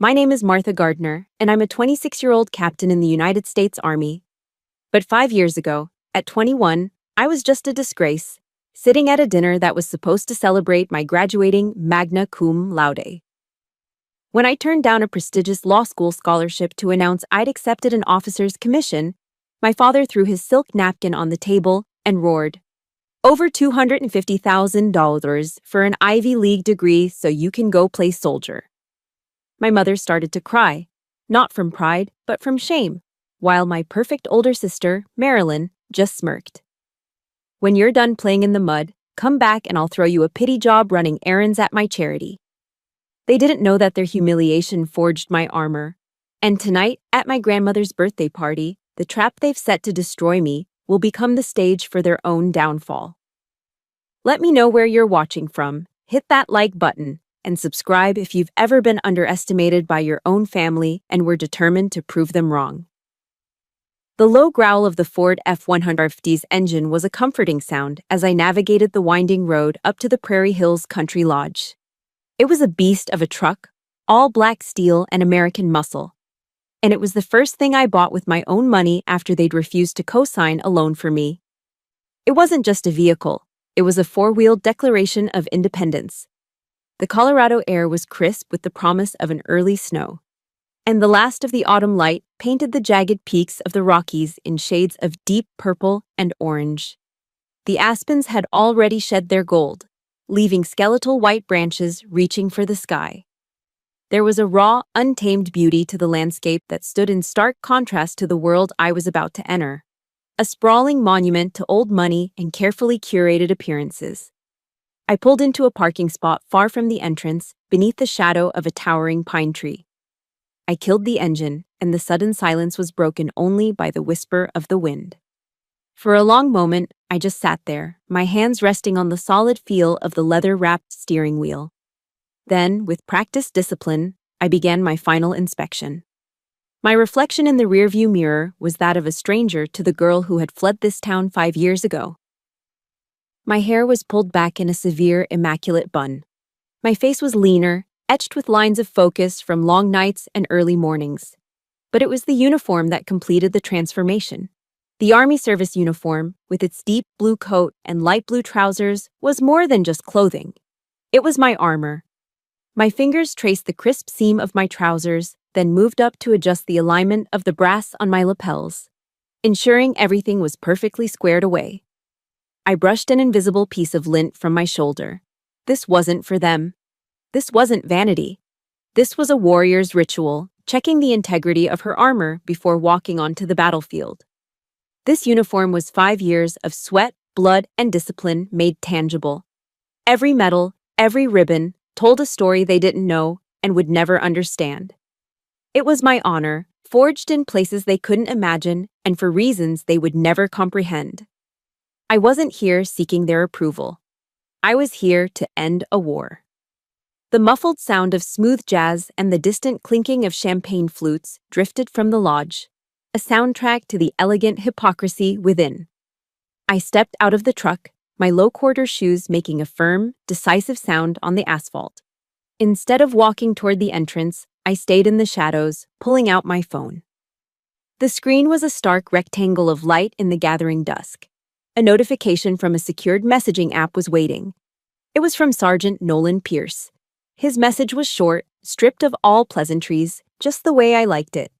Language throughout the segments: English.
My name is Martha Gardner, and I'm a 26-year-old captain in the United States Army. But 5 years ago, at 21, I was just a disgrace, sitting at a dinner that was supposed to celebrate my graduating magna cum laude. When I turned down a prestigious law school scholarship to announce I'd accepted an officer's commission, my father threw his silk napkin on the table and roared, "Over $250,000 for an Ivy League degree so you can go play soldier." My mother started to cry, not from pride, but from shame, while my perfect older sister, Marilyn, just smirked. "When you're done playing in the mud, come back and I'll throw you a pity job running errands at my charity." They didn't know that their humiliation forged my armor. And tonight, at my grandmother's birthday party, the trap they've set to destroy me will become the stage for their own downfall. Let me know where you're watching from, hit that like button, and subscribe if you've ever been underestimated by your own family and were determined to prove them wrong. The low growl of the Ford F-150's engine was a comforting sound as I navigated the winding road up to the Prairie Hills Country Lodge. It was a beast of a truck, all black steel and American muscle. And it was the first thing I bought with my own money after they'd refused to co-sign a loan for me. It wasn't just a vehicle, it was a four-wheeled declaration of independence. The Colorado air was crisp with the promise of an early snow, and the last of the autumn light painted the jagged peaks of the Rockies in shades of deep purple and orange. The aspens had already shed their gold, leaving skeletal white branches reaching for the sky. There was a raw, untamed beauty to the landscape that stood in stark contrast to the world I was about to enter, a sprawling monument to old money and carefully curated appearances. I pulled into a parking spot far from the entrance, beneath the shadow of a towering pine tree. I killed the engine, and the sudden silence was broken only by the whisper of the wind. For a long moment, I just sat there, my hands resting on the solid feel of the leather-wrapped steering wheel. Then, with practiced discipline, I began my final inspection. My reflection in the rearview mirror was that of a stranger to the girl who had fled this town 5 years ago. My hair was pulled back in a severe, immaculate bun. My face was leaner, etched with lines of focus from long nights and early mornings. But it was the uniform that completed the transformation. The Army service uniform, with its deep blue coat and light blue trousers, was more than just clothing. It was my armor. My fingers traced the crisp seam of my trousers, then moved up to adjust the alignment of the brass on my lapels, ensuring everything was perfectly squared away. I brushed an invisible piece of lint from my shoulder. This wasn't for them. This wasn't vanity. This was a warrior's ritual, checking the integrity of her armor before walking onto the battlefield. This uniform was 5 years of sweat, blood, and discipline made tangible. Every medal, every ribbon, told a story they didn't know and would never understand. It was my honor, forged in places they couldn't imagine and for reasons they would never comprehend. I wasn't here seeking their approval. I was here to end a war. The muffled sound of smooth jazz and the distant clinking of champagne flutes drifted from the lodge, a soundtrack to the elegant hypocrisy within. I stepped out of the truck, my low-quarter shoes making a firm, decisive sound on the asphalt. Instead of walking toward the entrance, I stayed in the shadows, pulling out my phone. The screen was a stark rectangle of light in the gathering dusk. A notification from a secured messaging app was waiting. It was from Sergeant Nolan Pierce. His message was short, stripped of all pleasantries, just the way I liked it.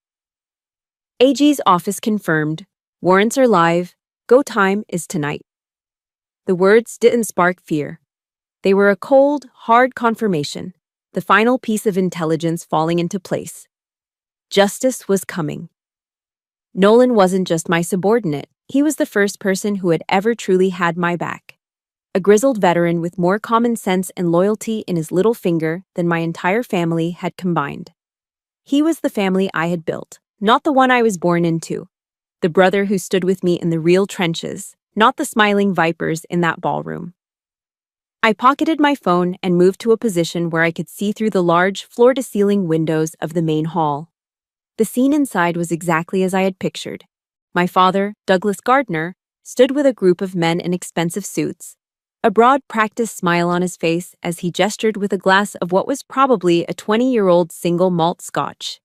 AG's office confirmed. Warrants are live. Go time is tonight. The words didn't spark fear. They were a cold, hard confirmation, the final piece of intelligence falling into place. Justice was coming. Nolan wasn't just my subordinate. He was the first person who had ever truly had my back. A grizzled veteran with more common sense and loyalty in his little finger than my entire family had combined. He was the family I had built, not the one I was born into. The brother who stood with me in the real trenches, not the smiling vipers in that ballroom. I pocketed my phone and moved to a position where I could see through the large, floor-to-ceiling windows of the main hall. The scene inside was exactly as I had pictured. My father, Douglas Gardner, stood with a group of men in expensive suits. a broad practiced smile on his face as he gestured with a glass of what was probably a 20-year-old single malt scotch.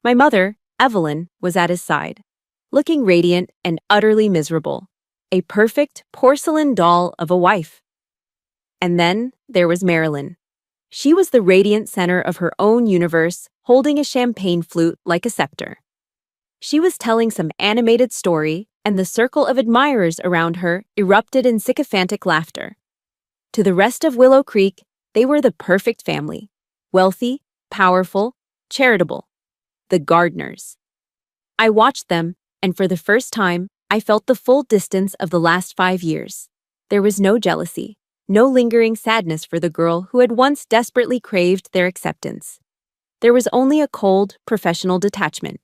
My mother, Evelyn, was at his side, looking radiant and utterly miserable, a perfect porcelain doll of a wife. And then there was Marilyn. She was the radiant center of her own universe, holding a champagne flute like a scepter. She was telling some animated story, and the circle of admirers around her erupted in sycophantic laughter. To the rest of Willow Creek, they were the perfect family: wealthy, powerful, charitable. The Gardners. I watched them, and for the first time, I felt the full distance of the last 5 years. There was no jealousy, no lingering sadness for the girl who had once desperately craved their acceptance. There was only a cold, professional detachment.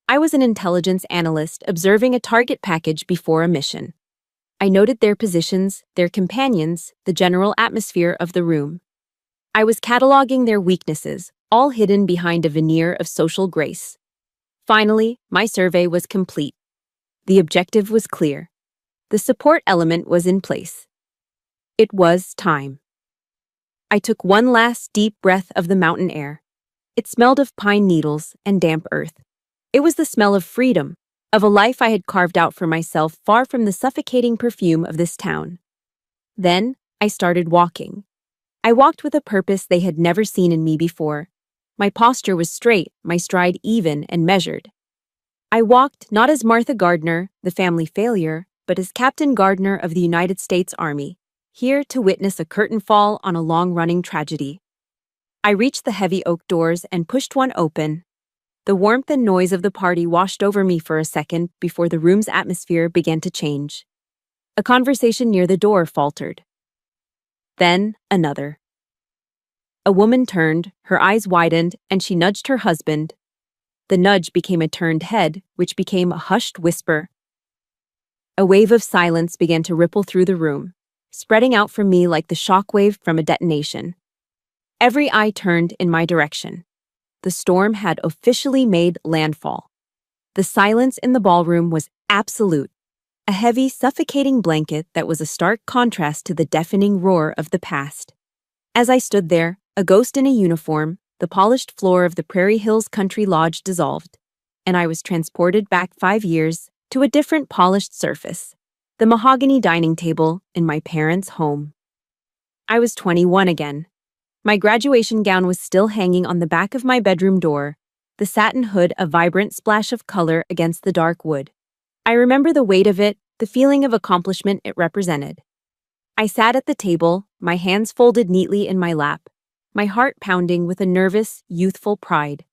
I was an intelligence analyst observing a target package before a mission. I noted their positions, their companions, the general atmosphere of the room. I was cataloging their weaknesses, all hidden behind a veneer of social grace. Finally, my survey was complete. The objective was clear. The support element was in place. It was time. I took one last deep breath of the mountain air. It smelled of pine needles and damp earth. It was the smell of freedom, of a life I had carved out for myself far from the suffocating perfume of this town. Then I started walking. I walked with a purpose they had never seen in me before. My posture was straight, my stride even and measured. I walked not as Martha Gardner, the family failure, but as Captain Gardner of the United States Army, here to witness a curtain fall on a long-running tragedy. I reached the heavy oak doors and pushed one open. The warmth and noise of the party washed over me for a second before the room's atmosphere began to change. A conversation near the door faltered. Then another. A woman turned, her eyes widened, and she nudged her husband. The nudge became a turned head, which became a hushed whisper. A wave of silence began to ripple through the room, spreading out from me like the shockwave from a detonation. Every eye turned in my direction. The storm had officially made landfall. The silence in the ballroom was absolute, a heavy, suffocating blanket that was a stark contrast to the deafening roar of the past. As I stood there, a ghost in a uniform, the polished floor of the Prairie Hills Country Lodge dissolved, and I was transported back 5 years to a different polished surface, the mahogany dining table in my parents' home. I was 21 again. My graduation gown was still hanging on the back of my bedroom door, the satin hood a vibrant splash of color against the dark wood. I remember the weight of it, the feeling of accomplishment it represented. I sat at the table, my hands folded neatly in my lap, my heart pounding with a nervous, youthful pride.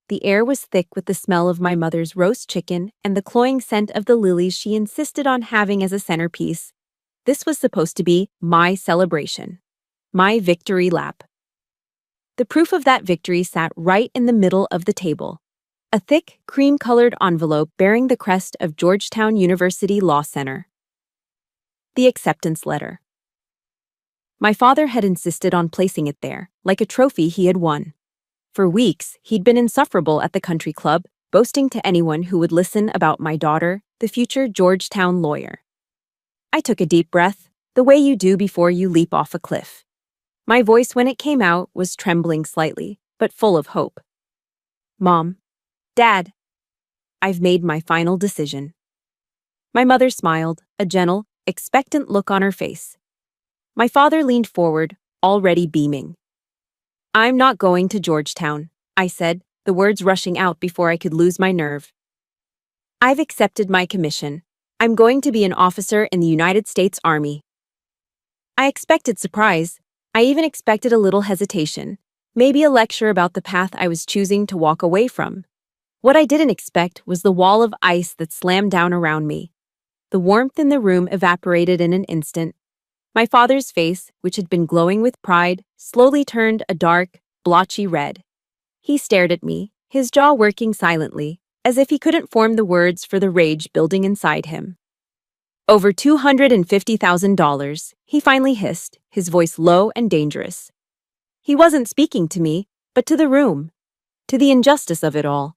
The air was thick with the smell of my mother's roast chicken and the cloying scent of the lilies she insisted on having as a centerpiece. This was supposed to be my celebration, my victory lap. The proof of that victory sat right in the middle of the table, a thick, cream-colored envelope bearing the crest of Georgetown University Law Center. The acceptance letter. My father had insisted on placing it there, like a trophy he had won. For weeks, he'd been insufferable at the country club, boasting to anyone who would listen about my daughter, the future Georgetown lawyer. I took a deep breath, the way you do before you leap off a cliff. My voice when it came out was trembling slightly, but full of hope. Mom, Dad, I've made my final decision. My mother smiled, a gentle, expectant look on her face. My father leaned forward, already beaming. I'm not going to Georgetown, I said, the words rushing out before I could lose my nerve. I've accepted my commission. I'm going to be an officer in the United States Army. I expected surprise. I even expected a little hesitation, maybe a lecture about the path I was choosing to walk away from. What I didn't expect was the wall of ice that slammed down around me. The warmth in the room evaporated in an instant. My father's face, which had been glowing with pride, slowly turned a dark, blotchy red. He stared at me, his jaw working silently, as if he couldn't form the words for the rage building inside him. Over $250,000, he finally hissed, his voice low and dangerous. He wasn't speaking to me, but to the room, to the injustice of it all.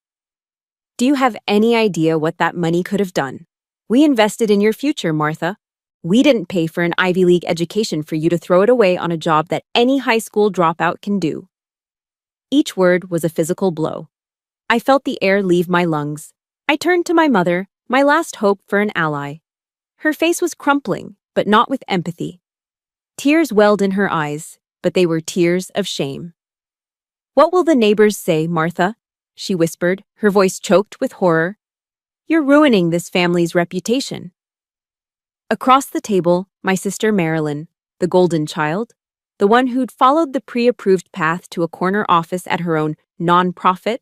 Do you have any idea what that money could have done? We invested in your future, Martha. We didn't pay for an Ivy League education for you to throw it away on a job that any high school dropout can do. Each word was a physical blow. I felt the air leave my lungs. I turned to my mother, my last hope for an ally. Her face was crumpling, but not with empathy. Tears welled in her eyes, but they were tears of shame. "What will the neighbors say, Martha?" she whispered, her voice choked with horror. "You're ruining this family's reputation." Across the table, my sister Marilyn, the golden child, the one who'd followed the pre-approved path to a corner office at her own non-profit,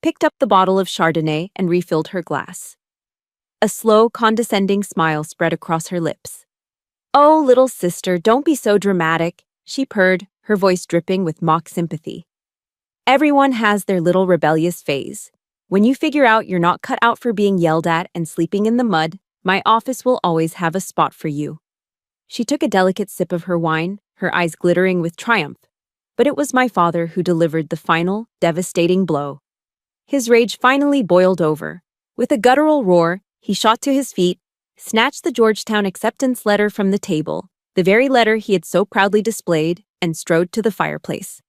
picked up the bottle of Chardonnay and refilled her glass. A slow, condescending smile spread across her lips. "Oh, little sister, don't be so dramatic," she purred, her voice dripping with mock sympathy. "Everyone has their little rebellious phase. When you figure out you're not cut out for being yelled at and sleeping in the mud, my office will always have a spot for you." She took a delicate sip of her wine, her eyes glittering with triumph. But it was my father who delivered the final, devastating blow. His rage finally boiled over. With a guttural roar, he shot to his feet, snatched the Georgetown acceptance letter from the table, the very letter he had so proudly displayed, and strode to the fireplace.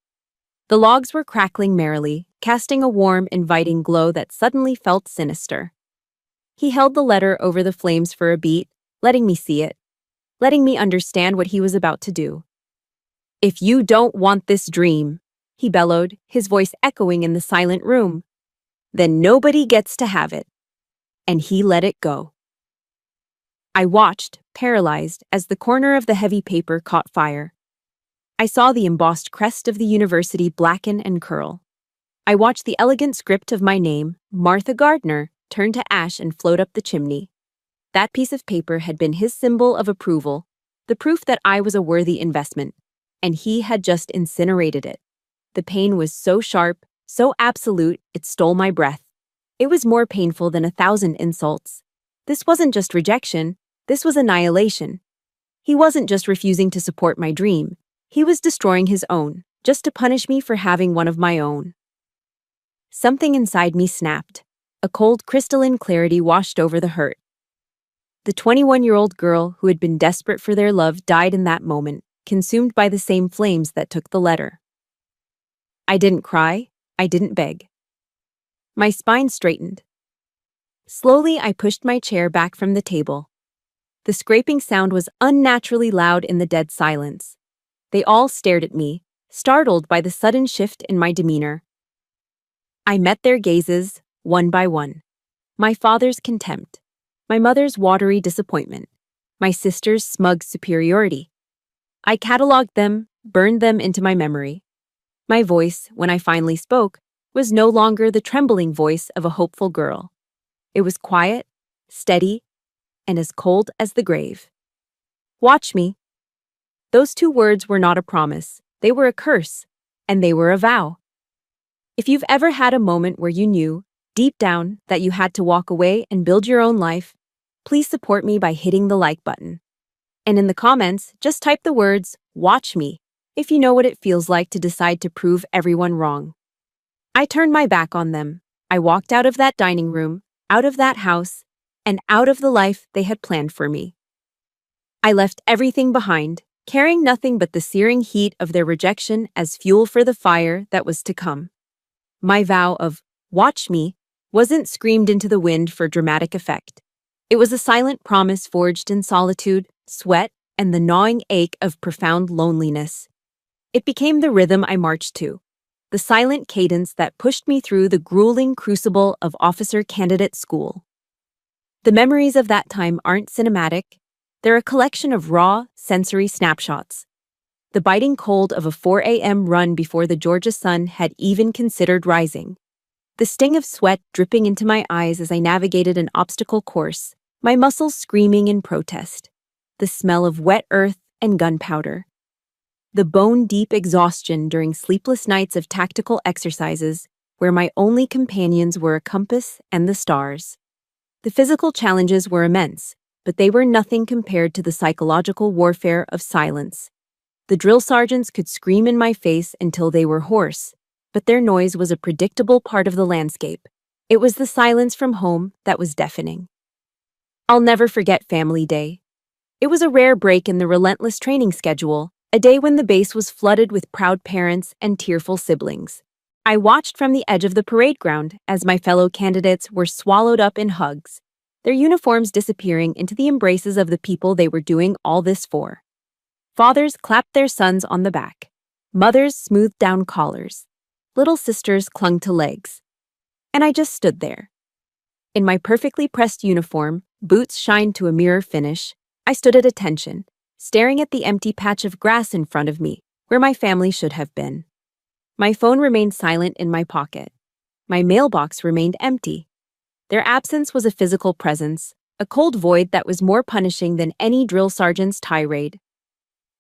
The logs were crackling merrily, casting a warm, inviting glow that suddenly felt sinister. He held the letter over the flames for a beat, letting me see it, letting me understand what he was about to do. "If you don't want this dream," he bellowed, his voice echoing in the silent room, "then nobody gets to have it." And he let it go. I watched, paralyzed, as the corner of the heavy paper caught fire. I saw the embossed crest of the university blacken and curl. I watched the elegant script of my name, Martha Gardner, turn to ash and float up the chimney. That piece of paper had been his symbol of approval, the proof that I was a worthy investment, and he had just incinerated it. The pain was so sharp, so absolute, it stole my breath. It was more painful than 1,000 insults. This wasn't just rejection, this was annihilation. He wasn't just refusing to support my dream, he was destroying his own, just to punish me for having one of my own. Something inside me snapped. A cold, crystalline clarity washed over the hurt. The 21-year-old girl who had been desperate for their love died in that moment, consumed by the same flames that took the letter. I didn't cry, I didn't beg. My spine straightened. Slowly, I pushed my chair back from the table. The scraping sound was unnaturally loud in the dead silence. They all stared at me, startled by the sudden shift in my demeanor. I met their gazes, one by one. My father's contempt, my mother's watery disappointment, my sister's smug superiority. I cataloged them, burned them into my memory. My voice, when I finally spoke, was no longer the trembling voice of a hopeful girl. It was quiet, steady, and as cold as the grave. "Watch me." Those 2 words were not a promise, they were a curse, and they were a vow. If you've ever had a moment where you knew, deep down, that you had to walk away and build your own life, please support me by hitting the like button. And in the comments, just type the words, "Watch me," if you know what it feels like to decide to prove everyone wrong. I turned my back on them. I walked out of that dining room, out of that house, and out of the life they had planned for me. I left everything behind, carrying nothing but the searing heat of their rejection as fuel for the fire that was to come. My vow of, "Watch me," wasn't screamed into the wind for dramatic effect. It was a silent promise forged in solitude, sweat, and the gnawing ache of profound loneliness. It became the rhythm I marched to, the silent cadence that pushed me through the grueling crucible of officer candidate school. The memories of that time aren't cinematic, they're a collection of raw, sensory snapshots. The biting cold of a 4 a.m. run before the Georgia sun had even considered rising. The sting of sweat dripping into my eyes as I navigated an obstacle course, my muscles screaming in protest. The smell of wet earth and gunpowder. The bone-deep exhaustion during sleepless nights of tactical exercises where my only companions were a compass and the stars. The physical challenges were immense, but they were nothing compared to the psychological warfare of silence. The drill sergeants could scream in my face until they were hoarse, but their noise was a predictable part of the landscape. It was the silence from home that was deafening. I'll never forget Family Day. It was a rare break in the relentless training schedule, a day when the base was flooded with proud parents and tearful siblings. I watched from the edge of the parade ground as my fellow candidates were swallowed up in hugs, their uniforms disappearing into the embraces of the people they were doing all this for. Fathers clapped their sons on the back. Mothers smoothed down collars. Little sisters clung to legs. And I just stood there. In my perfectly pressed uniform, boots shined to a mirror finish, I stood at attention, staring at the empty patch of grass in front of me, where my family should have been. My phone remained silent in my pocket. My mailbox remained empty. Their absence was a physical presence, a cold void that was more punishing than any drill sergeant's tirade.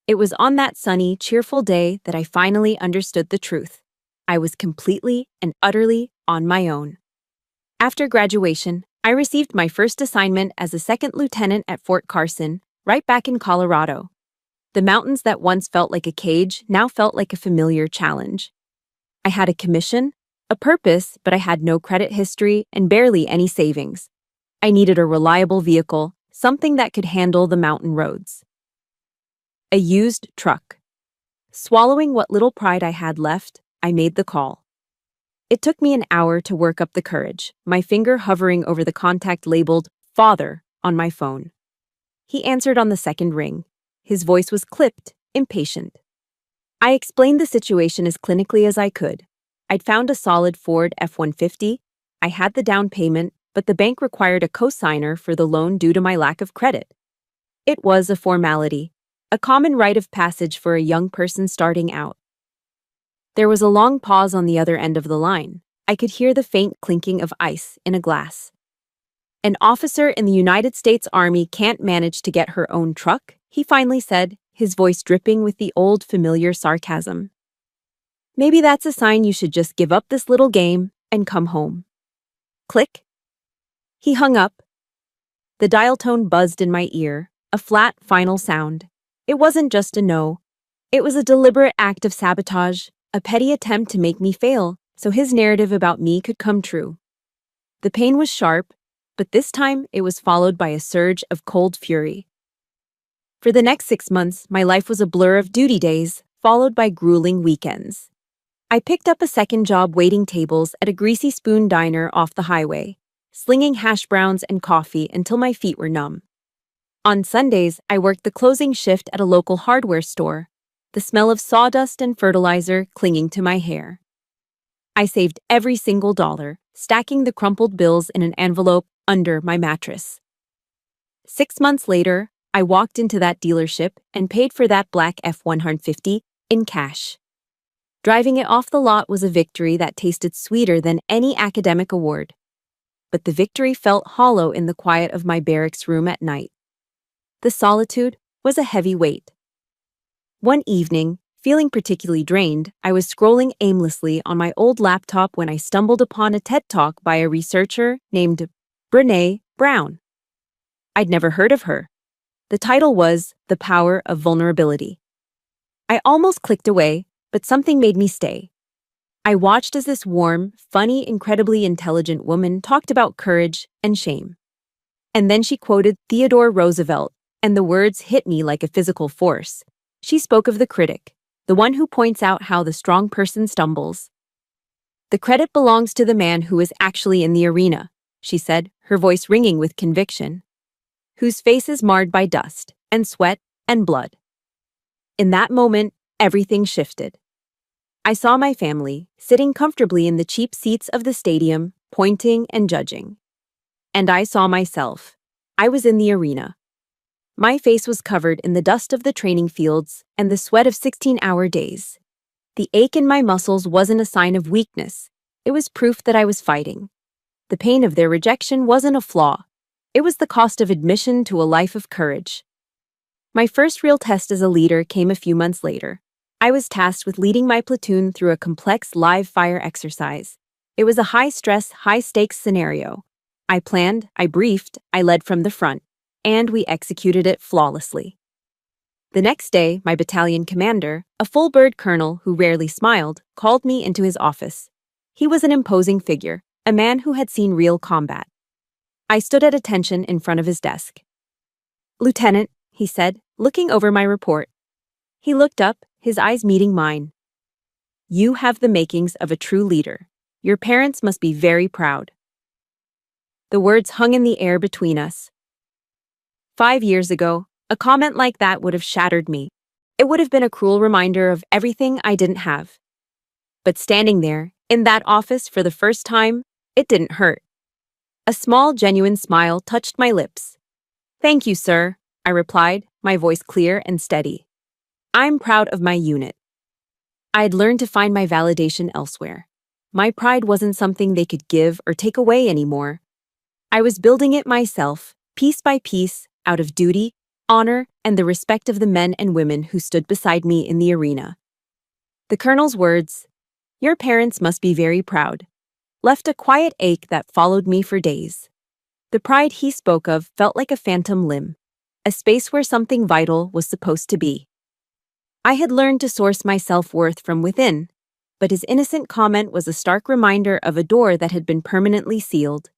It was on that sunny, cheerful day that I finally understood the truth. I was completely and utterly on my own. After graduation, I received my first assignment as a second lieutenant at Fort Carson, right back in Colorado. The mountains that once felt like a cage now felt like a familiar challenge. I had a commission, a purpose, but I had no credit history and barely any savings. I needed a reliable vehicle, something that could handle the mountain roads. A used truck. Swallowing what little pride I had left, I made the call. It took me an hour to work up the courage, my finger hovering over the contact labeled "Father" on my phone. He answered on the second ring. His voice was clipped, impatient. I explained the situation as clinically as I could. I'd found a solid Ford F-150. I had the down payment, but the bank required a cosigner for the loan due to my lack of credit. It was a formality, a common rite of passage for a young person starting out. There was a long pause on the other end of the line. I could hear the faint clinking of ice in a glass. An officer in the United States Army can't manage to get her own truck, he finally said, his voice dripping with the old familiar sarcasm. Maybe that's a sign you should just give up this little game and come home. Click. He hung up. The dial tone buzzed in my ear, a flat, final sound. It wasn't just a no. It was a deliberate act of sabotage, a petty attempt to make me fail so his narrative about me could come true. The pain was sharp, but this time it was followed by a surge of cold fury. For the next 6 months, my life was a blur of duty days, followed by grueling weekends. I picked up a second job waiting tables at a Greasy Spoon diner off the highway, slinging hash browns and coffee until my feet were numb. On Sundays, I worked the closing shift at a local hardware store, the smell of sawdust and fertilizer clinging to my hair. I saved every single dollar, stacking the crumpled bills in an envelope under my mattress. 6 months later, I walked into that dealership and paid for that black F-150 in cash. Driving it off the lot was a victory that tasted sweeter than any academic award. But the victory felt hollow in the quiet of my barracks room at night. The solitude was a heavy weight. One evening, feeling particularly drained, I was scrolling aimlessly on my old laptop when I stumbled upon a TED Talk by a researcher named Brené Brown. I'd never heard of her. The title was The Power of Vulnerability. I almost clicked away, but something made me stay. I watched as this warm, funny, incredibly intelligent woman talked about courage and shame. And then she quoted Theodore Roosevelt, and the words hit me like a physical force. She spoke of the critic, the one who points out how the strong person stumbles. The credit belongs to the man who is actually in the arena, she said, her voice ringing with conviction, whose face is marred by dust and sweat and blood. In that moment, everything shifted. I saw my family, sitting comfortably in the cheap seats of the stadium, pointing and judging. And I saw myself. I was in the arena. My face was covered in the dust of the training fields and the sweat of 16-hour days. The ache in my muscles wasn't a sign of weakness. It was proof that I was fighting. The pain of their rejection wasn't a flaw. It was the cost of admission to a life of courage. My first real test as a leader came a few months later. I was tasked with leading my platoon through a complex live fire exercise. It was a high-stress, high-stakes scenario. I planned, I briefed, I led from the front, and we executed it flawlessly. The next day, my battalion commander, a full-bird colonel who rarely smiled, called me into his office. He was an imposing figure, a man who had seen real combat. I stood at attention in front of his desk. "Lieutenant," he said, looking over my report. He looked up, his eyes meeting mine. You have the makings of a true leader. Your parents must be very proud. The words hung in the air between us. 5 years ago, a comment like that would have shattered me. It would have been a cruel reminder of everything I didn't have. But standing there, in that office for the first time, it didn't hurt. A small, genuine smile touched my lips. Thank you, sir, I replied, my voice clear and steady. I'm proud of my unit. I'd learned to find my validation elsewhere. My pride wasn't something they could give or take away anymore. I was building it myself, piece by piece, out of duty, honor, and the respect of the men and women who stood beside me in the arena. The colonel's words, "Your parents must be very proud," left a quiet ache that followed me for days. The pride he spoke of felt like a phantom limb, a space where something vital was supposed to be. I had learned to source my self-worth from within, but his innocent comment was a stark reminder of a door that had been permanently sealed.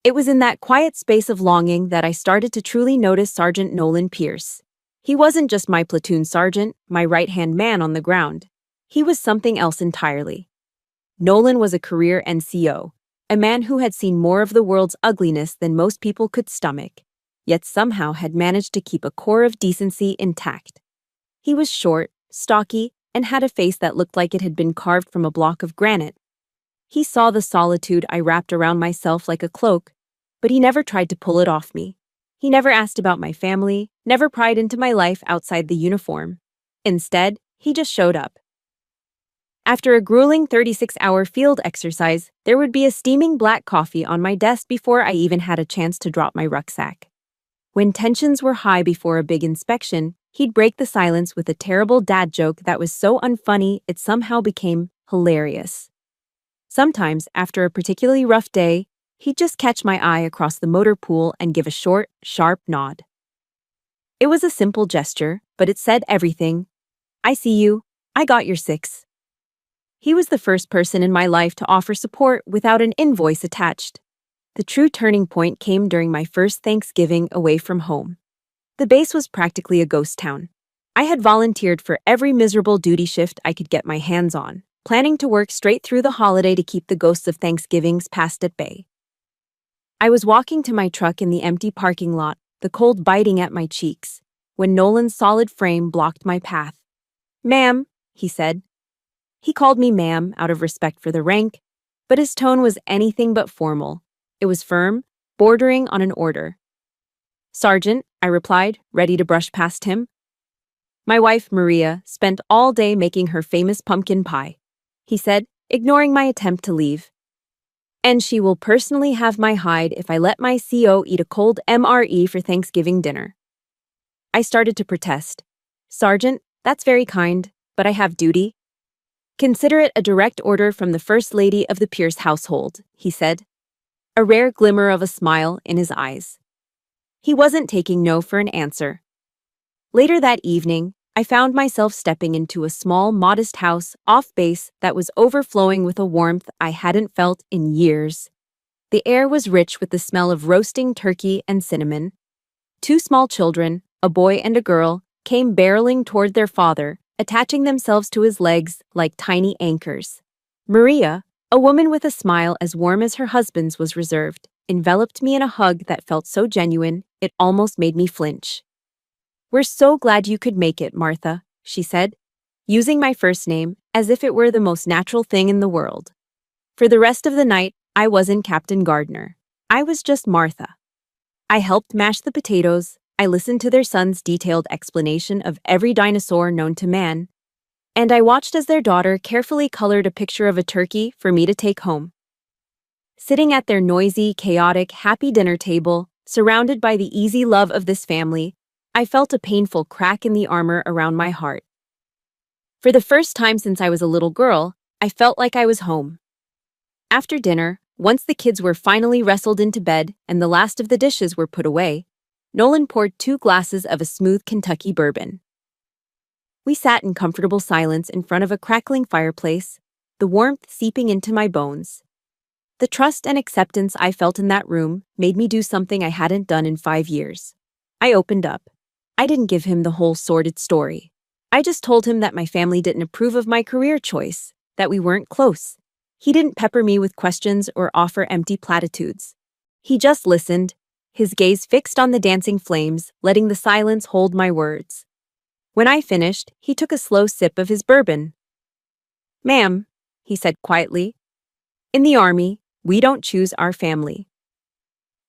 It was in that quiet space of longing that I started to truly notice Sergeant Nolan Pierce. He wasn't just my platoon sergeant, my right-hand man on the ground. He was something else entirely. Nolan was a career NCO, a man who had seen more of the world's ugliness than most people could stomach, yet somehow had managed to keep a core of decency intact. He was short, stocky, and had a face that looked like it had been carved from a block of granite. He saw the solitude I wrapped around myself like a cloak, but he never tried to pull it off me. He never asked about my family, never pried into my life outside the uniform. Instead, he just showed up. After a grueling 36-hour field exercise, there would be a steaming black coffee on my desk before I even had a chance to drop my rucksack. When tensions were high before a big inspection, he'd break the silence with a terrible dad joke that was so unfunny it somehow became hilarious. Sometimes, after a particularly rough day, he'd just catch my eye across the motor pool and give a short, sharp nod. It was a simple gesture, but it said everything. I see you. I got your 6. He was the first person in my life to offer support without an invoice attached. The true turning point came during my first Thanksgiving away from home. The base was practically a ghost town. I had volunteered for every miserable duty shift I could get my hands on, planning to work straight through the holiday to keep the ghosts of Thanksgiving's past at bay. I was walking to my truck in the empty parking lot, the cold biting at my cheeks, when Nolan's solid frame blocked my path. "Ma'am," he said. He called me ma'am out of respect for the rank, but his tone was anything but formal. It was firm, bordering on an order. "Sergeant," I replied, ready to brush past him. "My wife, Maria, spent all day making her famous pumpkin pie," he said, ignoring my attempt to leave. "And she will personally have my hide if I let my CO eat a cold MRE for Thanksgiving dinner." I started to protest. "Sergeant, that's very kind, but I have duty." "Consider it a direct order from the First Lady of the Pierce household," he said, a rare glimmer of a smile in his eyes. He wasn't taking no for an answer. Later that evening, I found myself stepping into a small, modest house off base that was overflowing with a warmth I hadn't felt in years. The air was rich with the smell of roasting turkey and cinnamon. 2 small children, a boy and a girl, came barreling toward their father, attaching themselves to his legs like tiny anchors. Maria, a woman with a smile as warm as her husband's was reserved, enveloped me in a hug that felt so genuine, it almost made me flinch. "We're so glad you could make it, Martha," she said, using my first name as if it were the most natural thing in the world. For the rest of the night, I wasn't Captain Gardner. I was just Martha. I helped mash the potatoes, I listened to their son's detailed explanation of every dinosaur known to man, and I watched as their daughter carefully colored a picture of a turkey for me to take home. Sitting at their noisy, chaotic, happy dinner table, surrounded by the easy love of this family, I felt a painful crack in the armor around my heart. For the first time since I was a little girl, I felt like I was home. After dinner, once the kids were finally wrestled into bed and the last of the dishes were put away, Nolan poured 2 glasses of a smooth Kentucky bourbon. We sat in comfortable silence in front of a crackling fireplace, the warmth seeping into my bones. The trust and acceptance I felt in that room made me do something I hadn't done in 5 years. I opened up. I didn't give him the whole sordid story. I just told him that my family didn't approve of my career choice, that we weren't close. He didn't pepper me with questions or offer empty platitudes. He just listened, his gaze fixed on the dancing flames, letting the silence hold my words. When I finished, he took a slow sip of his bourbon. "Ma'am," he said quietly, "in the Army, we don't choose our family.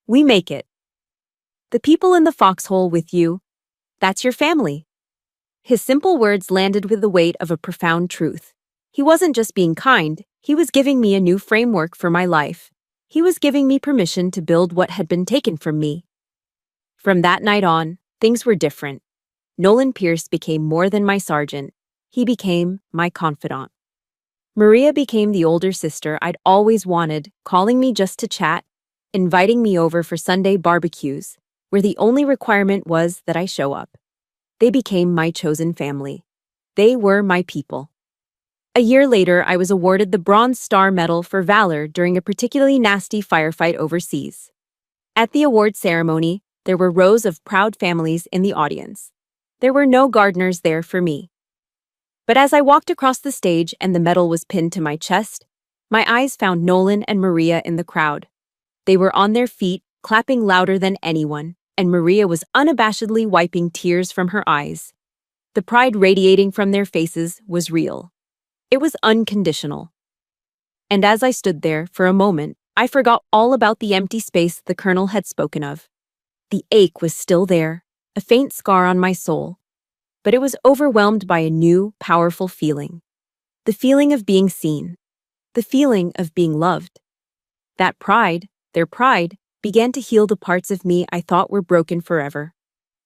We make it. The people in the foxhole with you, that's your family." His simple words landed with the weight of a profound truth. He wasn't just being kind, he was giving me a new framework for my life. He was giving me permission to build what had been taken from me. From that night on, things were different. Nolan Pierce became more than my sergeant. He became my confidant. Maria became the older sister I'd always wanted, calling me just to chat, inviting me over for Sunday barbecues, where the only requirement was that I show up. They became my chosen family. They were my people. A year later, I was awarded the Bronze Star Medal for Valor during a particularly nasty firefight overseas. At the award ceremony, there were rows of proud families in the audience. There were no gardeners there for me. But as I walked across the stage and the medal was pinned to my chest, my eyes found Nolan and Maria in the crowd. They were on their feet, clapping louder than anyone, and Maria was unabashedly wiping tears from her eyes. The pride radiating from their faces was real. It was unconditional. And as I stood there, for a moment, I forgot all about the empty space the colonel had spoken of. The ache was still there, a faint scar on my soul, but it was overwhelmed by a new, powerful feeling. The feeling of being seen. The feeling of being loved. That pride, their pride, began to heal the parts of me I thought were broken forever.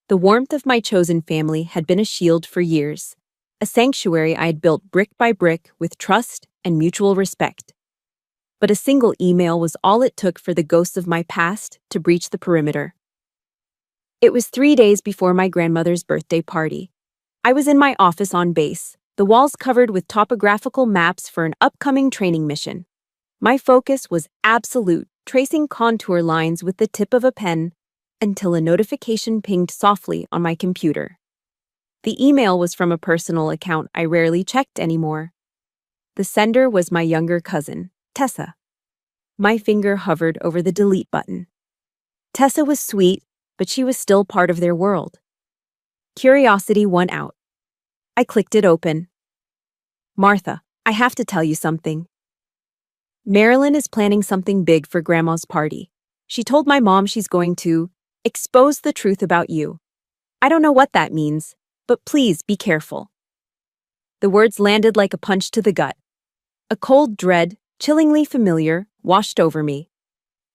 The warmth of my chosen family had been a shield for years, a sanctuary I had built brick by brick with trust and mutual respect. But a single email was all it took for the ghosts of my past to breach the perimeter. It was 3 days before my grandmother's birthday party. I was in my office on base, the walls covered with topographical maps for an upcoming training mission. My focus was absolute, tracing contour lines with the tip of a pen until a notification pinged softly on my computer. The email was from a personal account I rarely checked anymore. The sender was my younger cousin, Tessa. My finger hovered over the delete button. Tessa was sweet, but she was still part of their world. Curiosity won out. I clicked it open. "Martha, I have to tell you something. Marilyn is planning something big for Grandma's party. She told my mom she's going to expose the truth about you. I don't know what that means, but please be careful." The words landed like a punch to the gut. A cold dread, chillingly familiar, washed over me.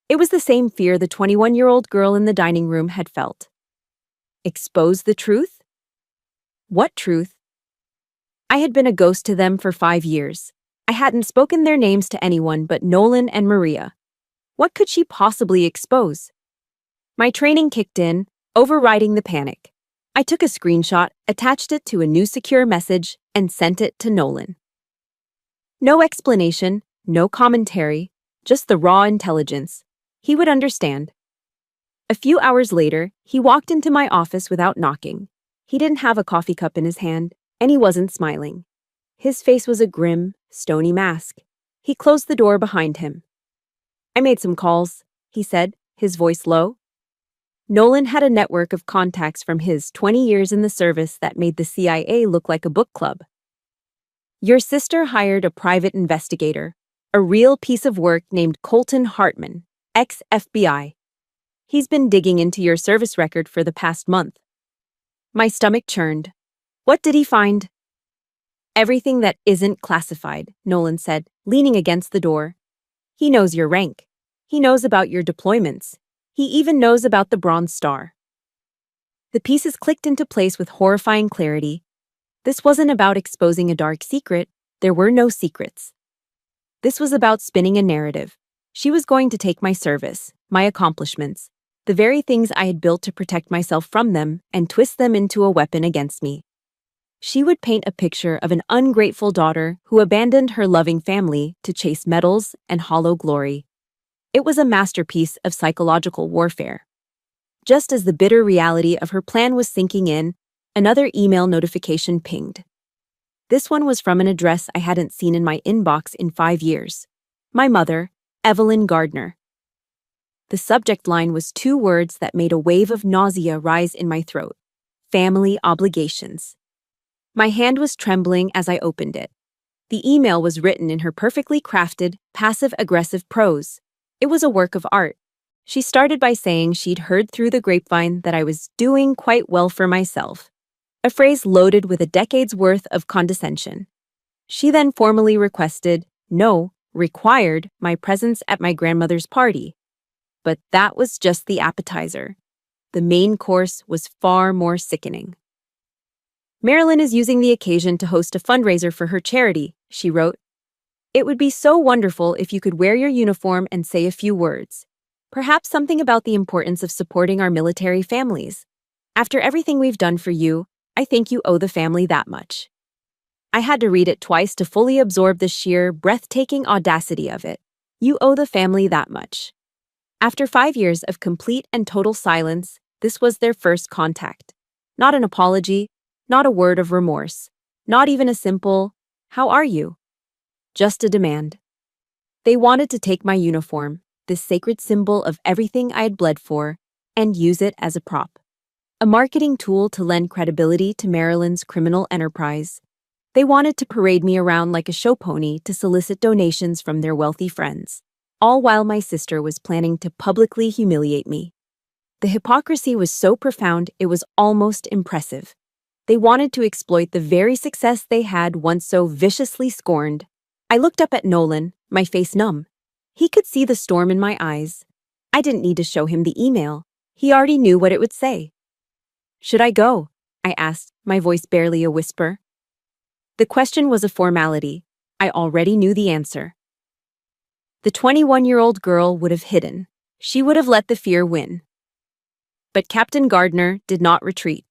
It was the same fear the 21-year-old girl in the dining room had felt. Expose the truth? What truth? I had been a ghost to them for 5 years. I hadn't spoken their names to anyone but Nolan and Maria. What could she possibly expose? My training kicked in, overriding the panic. I took a screenshot, attached it to a new secure message, and sent it to Nolan. No explanation, no commentary, just the raw intelligence. He would understand. A few hours later, he walked into my office without knocking. He didn't have a coffee cup in his hand, and he wasn't smiling. His face was a grim, stony mask. He closed the door behind him. "I made some calls," he said, his voice low. Nolan had a network of contacts from his 20 years in the service that made the CIA look like a book club. "Your sister hired a private investigator, a real piece of work named Colton Hartman, ex-FBI. He's been digging into your service record for the past month." My stomach churned. What did he find? "Everything that isn't classified," Nolan said, leaning against the door. "He knows your rank. He knows about your deployments. He even knows about the Bronze Star." The pieces clicked into place with horrifying clarity. This wasn't about exposing a dark secret. There were no secrets. This was about spinning a narrative. She was going to take my service, my accomplishments, the very things I had built to protect myself from them, and twist them into a weapon against me. She would paint a picture of an ungrateful daughter who abandoned her loving family to chase medals and hollow glory. It was a masterpiece of psychological warfare. Just as the bitter reality of her plan was sinking in, another email notification pinged. This one was from an address I hadn't seen in my inbox in 5 years. My mother, Evelyn Gardner. The subject line was 2 words that made a wave of nausea rise in my throat. Family obligations. My hand was trembling as I opened it. The email was written in her perfectly crafted, passive-aggressive prose. It was a work of art. She started by saying she'd heard through the grapevine that I was doing quite well for myself, a phrase loaded with a decade's worth of condescension. She then formally requested, no, required, my presence at my grandmother's party. But that was just the appetizer. The main course was far more sickening. Marilyn is using the occasion to host a fundraiser for her charity, she wrote. It would be so wonderful if you could wear your uniform and say a few words. Perhaps something about the importance of supporting our military families. After everything we've done for you, I think you owe the family that much. I had to read it twice to fully absorb the sheer, breathtaking audacity of it. You owe the family that much. After 5 years of complete and total silence, this was their first contact. Not an apology, not a word of remorse, not even a simple, "How are you?" Just a demand. They wanted to take my uniform, this sacred symbol of everything I had bled for, and use it as a prop. A marketing tool to lend credibility to Marilyn's criminal enterprise. They wanted to parade me around like a show pony to solicit donations from their wealthy friends, all while my sister was planning to publicly humiliate me. The hypocrisy was so profound it was almost impressive. They wanted to exploit the very success they had once so viciously scorned. I looked up at Nolan, my face numb. He could see the storm in my eyes. I didn't need to show him the email. He already knew what it would say. Should I go? I asked, my voice barely a whisper. The question was a formality. I already knew the answer. The 21-year-old girl would have hidden. She would have let the fear win. But Captain Gardner did not retreat.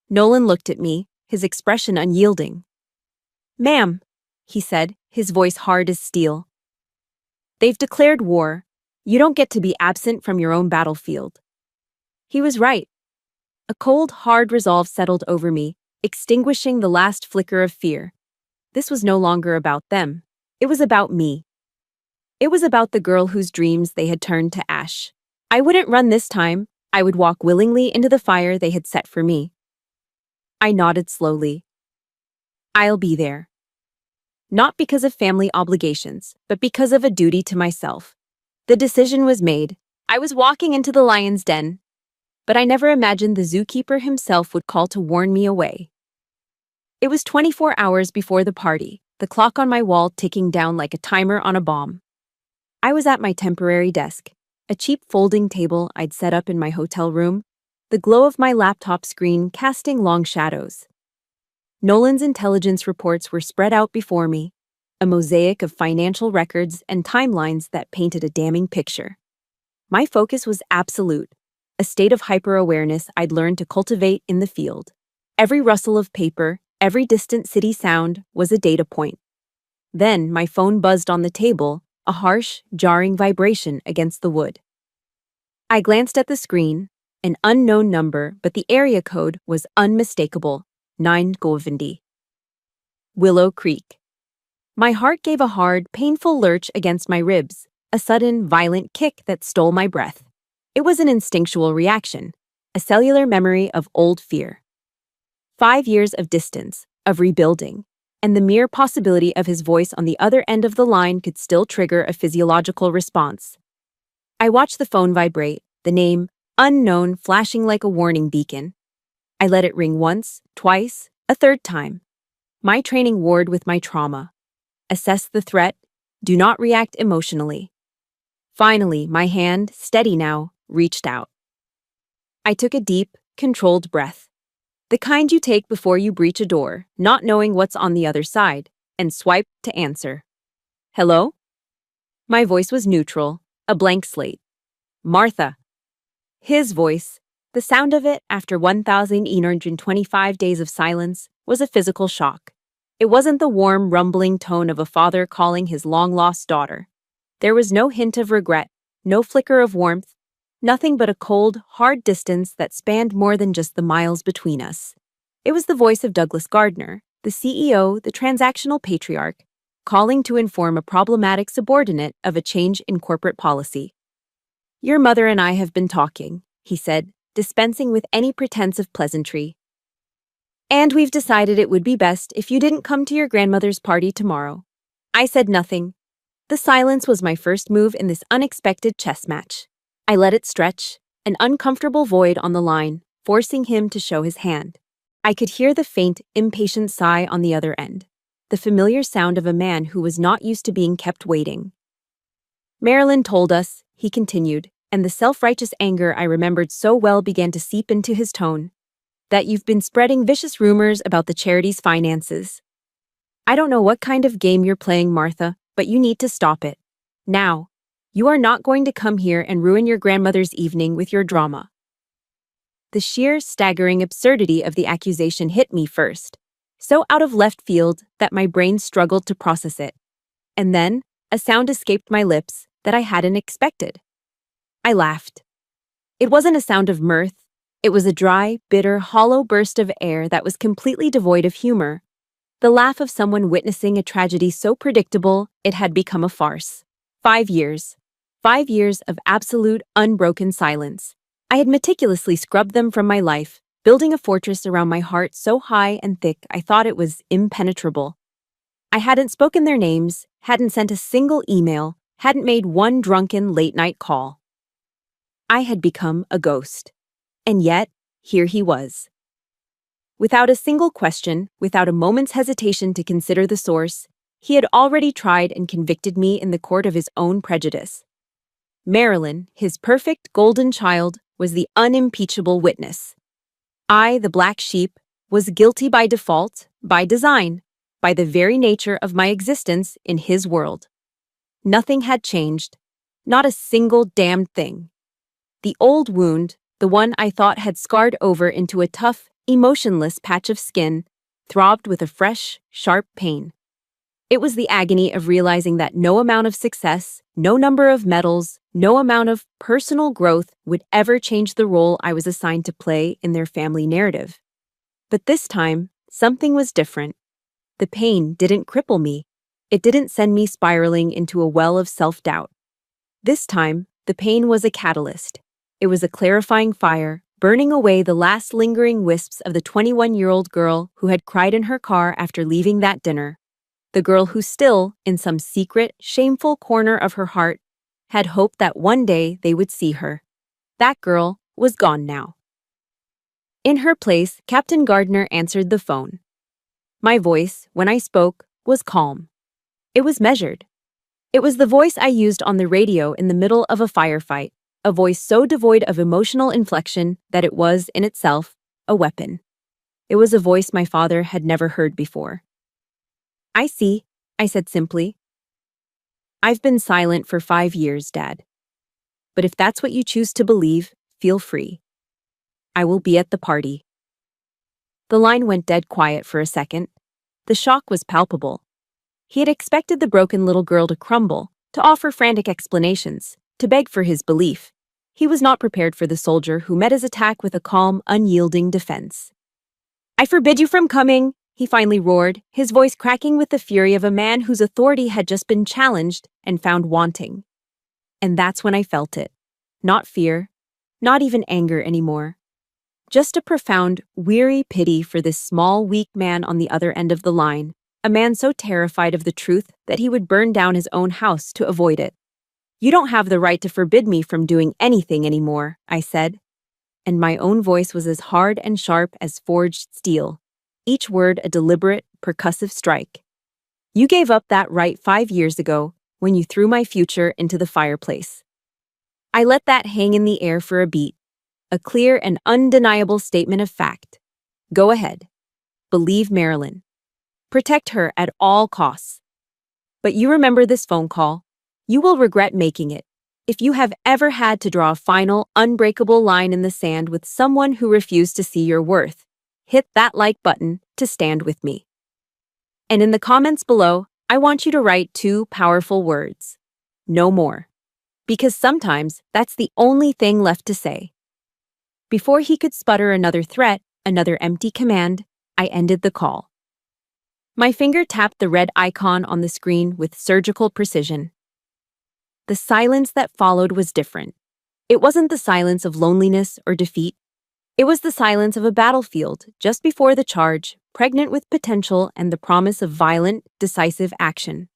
Nolan looked at me, his expression unyielding. Ma'am, he said, his voice hard as steel. They've declared war. You don't get to be absent from your own battlefield. He was right. A cold, hard resolve settled over me, extinguishing the last flicker of fear. This was no longer about them. It was about me. It was about the girl whose dreams they had turned to ash. I wouldn't run this time. I would walk willingly into the fire they had set for me. I nodded slowly. I'll be there. Not because of family obligations, but because of a duty to myself. The decision was made. I was walking into the lion's den, but I never imagined the zookeeper himself would call to warn me away. It was 24 hours before the party, the clock on my wall ticking down like a timer on a bomb. I was at my temporary desk, a cheap folding table I'd set up in my hotel room, the glow of my laptop screen casting long shadows. Nolan's intelligence reports were spread out before me, a mosaic of financial records and timelines that painted a damning picture. My focus was absolute, a state of hyper-awareness I'd learned to cultivate in the field. Every rustle of paper, every distant city sound was a data point. Then my phone buzzed on the table, a harsh, jarring vibration against the wood. I glanced at the screen, an unknown number, but the area code was unmistakable, 970. Willow Creek. My heart gave a hard, painful lurch against my ribs, a sudden, violent kick that stole my breath. It was an instinctual reaction, a cellular memory of old fear. 5 years of distance, of rebuilding, and the mere possibility of his voice on the other end of the line could still trigger a physiological response. I watched the phone vibrate, the name, unknown, flashing like a warning beacon. I let it ring once, twice, a third time. My training warred with my trauma. Assess the threat, do not react emotionally. Finally, my hand, steady now, reached out. I took a deep, controlled breath. The kind you take before you breach a door, not knowing what's on the other side, and swiped to answer. Hello? My voice was neutral, a blank slate. Martha. His voice, the sound of it after 1,825 days of silence, was a physical shock. It wasn't the warm, rumbling tone of a father calling his long-lost daughter. There was no hint of regret, no flicker of warmth, Nothing but a cold, hard distance that spanned more than just the miles between us. It was the voice of Douglas Gardner, the CEO, the transactional patriarch, calling to inform a problematic subordinate of a change in corporate policy. "Your mother and I have been talking," he said, dispensing with any pretense of pleasantry. "And we've decided it would be best if you didn't come to your grandmother's party tomorrow." I said nothing. The silence was my first move in this unexpected chess match. I let it stretch, an uncomfortable void on the line, forcing him to show his hand. I could hear the faint, impatient sigh on the other end, the familiar sound of a man who was not used to being kept waiting. "Marilyn told us," he continued, and the self-righteous anger I remembered so well began to seep into his tone, "that you've been spreading vicious rumors about the charity's finances. I don't know what kind of game you're playing, Martha, but you need to stop it. Now. You are not going to come here and ruin your grandmother's evening with your drama." The sheer, staggering absurdity of the accusation hit me first, so out of left field that my brain struggled to process it. And then, a sound escaped my lips that I hadn't expected. I laughed. It wasn't a sound of mirth. It was a dry, bitter, hollow burst of air that was completely devoid of humor. The laugh of someone witnessing a tragedy so predictable it had become a farce. 5 years. 5 years of absolute, unbroken silence. I had meticulously scrubbed them from my life, building a fortress around my heart so high and thick I thought it was impenetrable. I hadn't spoken their names, hadn't sent a single email, hadn't made one drunken late-night call. I had become a ghost. And yet, here he was. Without a single question, without a moment's hesitation to consider the source, he had already tried and convicted me in the court of his own prejudice. Marilyn, his perfect golden child, was the unimpeachable witness. I, the black sheep, was guilty by default, by design, by the very nature of my existence in his world. Nothing had changed, not a single damned thing. The old wound, the one I thought had scarred over into a tough, emotionless patch of skin, throbbed with a fresh, sharp pain. It was the agony of realizing that no amount of success, no number of medals, no amount of personal growth would ever change the role I was assigned to play in their family narrative. But this time, something was different. The pain didn't cripple me. It didn't send me spiraling into a well of self-doubt. This time, the pain was a catalyst. It was a clarifying fire, burning away the last lingering wisps of the 21-year-old girl who had cried in her car after leaving that dinner. The girl who still, in some secret, shameful corner of her heart, had hoped that one day they would see her. That girl was gone now. In her place, Captain Gardner answered the phone. My voice, when I spoke, was calm. It was measured. It was the voice I used on the radio in the middle of a firefight, a voice so devoid of emotional inflection that it was, in itself, a weapon. It was a voice my father had never heard before. "I see," I said simply. "I've been silent for 5 years, Dad. But if that's what you choose to believe, feel free. I will be at the party." The line went dead quiet for a second. The shock was palpable. He had expected the broken little girl to crumble, to offer frantic explanations, to beg for his belief. He was not prepared for the soldier who met his attack with a calm, unyielding defense. "I forbid you from coming," he finally roared, his voice cracking with the fury of a man whose authority had just been challenged and found wanting. And that's when I felt it. Not fear, not even anger anymore. Just a profound, weary pity for this small, weak man on the other end of the line, a man so terrified of the truth that he would burn down his own house to avoid it. "You don't have the right to forbid me from doing anything anymore," I said. And my own voice was as hard and sharp as forged steel, each word a deliberate, percussive strike. "You gave up that right 5 years ago when you threw my future into the fireplace." I let that hang in the air for a beat, a clear and undeniable statement of fact. Go ahead. Believe Marilyn. Protect her at all costs. But you remember this phone call. You will regret making it. If you have ever had to draw a final, unbreakable line in the sand with someone who refused to see your worth, hit that like button to stand with me. And in the comments below, I want you to write 2 powerful words. No more. because sometimes that's the only thing left to say. Before he could sputter another threat, another empty command, I ended the call. My finger tapped the red icon on the screen with surgical precision. The silence that followed was different. It wasn't the silence of loneliness or defeat. It was the silence of a battlefield just before the charge, pregnant with potential and the promise of violent, decisive action.